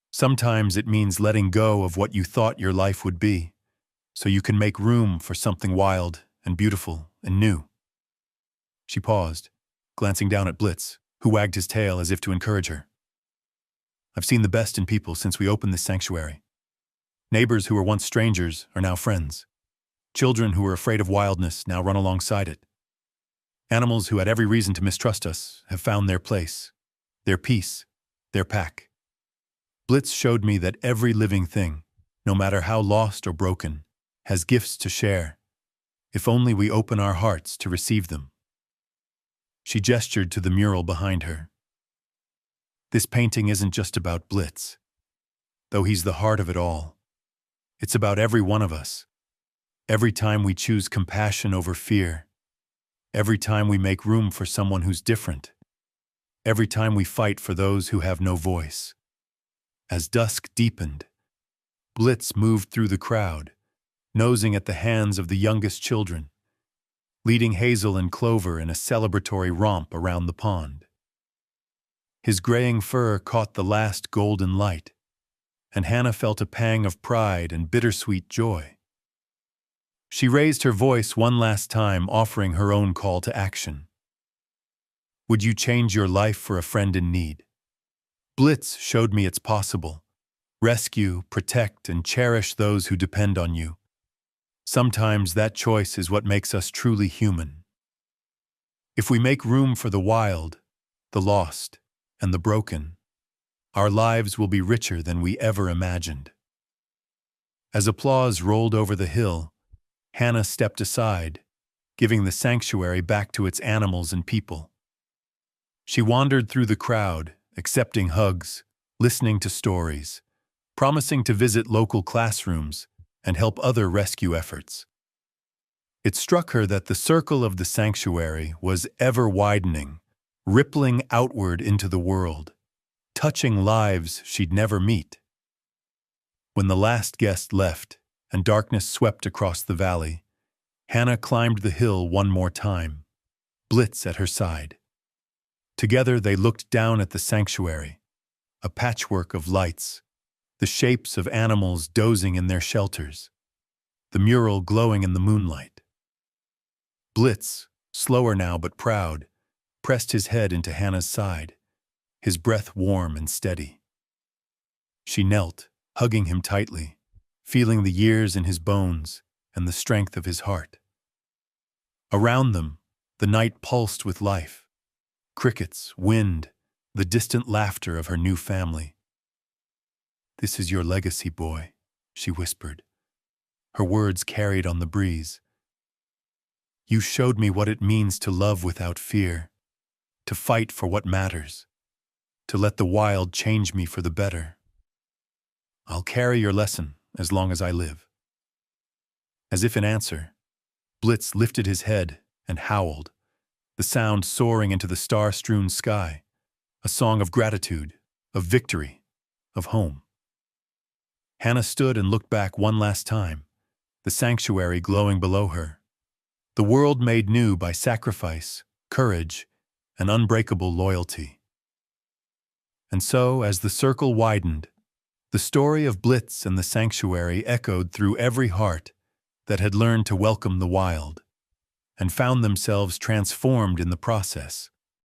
Sometimes it means letting go of what you thought your life would be, so you can make room for something wild and beautiful and new." She paused, glancing down at Blitz, who wagged his tail as if to encourage her. "I've seen the best in people since we opened this sanctuary. Neighbors who were once strangers are now friends. Children who were afraid of wildness now run alongside it. Animals who had every reason to mistrust us have found their place, their peace, their pack. Blitz showed me that every living thing, no matter how lost or broken, has gifts to share, if only we open our hearts to receive them. She gestured to the mural behind her. This painting isn't just about Blitz, though he's the heart of it all. It's about every one of us. Every time we choose compassion over fear, every time we make room for someone who's different, every time we fight for those who have no voice. As dusk deepened, Blitz moved through the crowd, nosing at the hands of the youngest children, leading Hazel and Clover in a celebratory romp around the pond. His graying fur caught the last golden light, and Hannah felt a pang of pride and bittersweet joy. She raised her voice one last time, offering her own call to action. Would you change your life for a friend in need? Blitz showed me it's possible. Rescue, protect, and cherish those who depend on you. Sometimes that choice is what makes us truly human. If we make room for the wild, the lost, and the broken, our lives will be richer than we ever imagined. As applause rolled over the hill, Hannah stepped aside, giving the sanctuary back to its animals and people. She wandered through the crowd, accepting hugs, listening to stories, promising to visit local classrooms and help other rescue efforts. It struck her that the circle of the sanctuary was ever widening, rippling outward into the world, touching lives she'd never meet. When the last guest left and darkness swept across the valley, Hannah climbed the hill one more time, Blitz at her side. Together they looked down at the sanctuary, a patchwork of lights, the shapes of animals dozing in their shelters, the mural glowing in the moonlight. Blitz, slower now but proud, pressed his head into Hannah's side, his breath warm and steady. She knelt, hugging him tightly, feeling the years in his bones and the strength of his heart. Around them, the night pulsed with life. Crickets, wind, the distant laughter of her new family. "This is your legacy, boy," she whispered, her words carried on the breeze. "You showed me what it means to love without fear, to fight for what matters, to let the wild change me for the better. I'll carry your lesson as long as I live." As if in answer, Blitz lifted his head and howled, the sound soaring into the star-strewn sky, a song of gratitude, of victory, of home. Hannah stood and looked back one last time, the sanctuary glowing below her, the world made new by sacrifice, courage, and unbreakable loyalty. And so, as the circle widened, the story of Blitz and the sanctuary echoed through every heart that had learned to welcome the wild, and found themselves transformed in the process.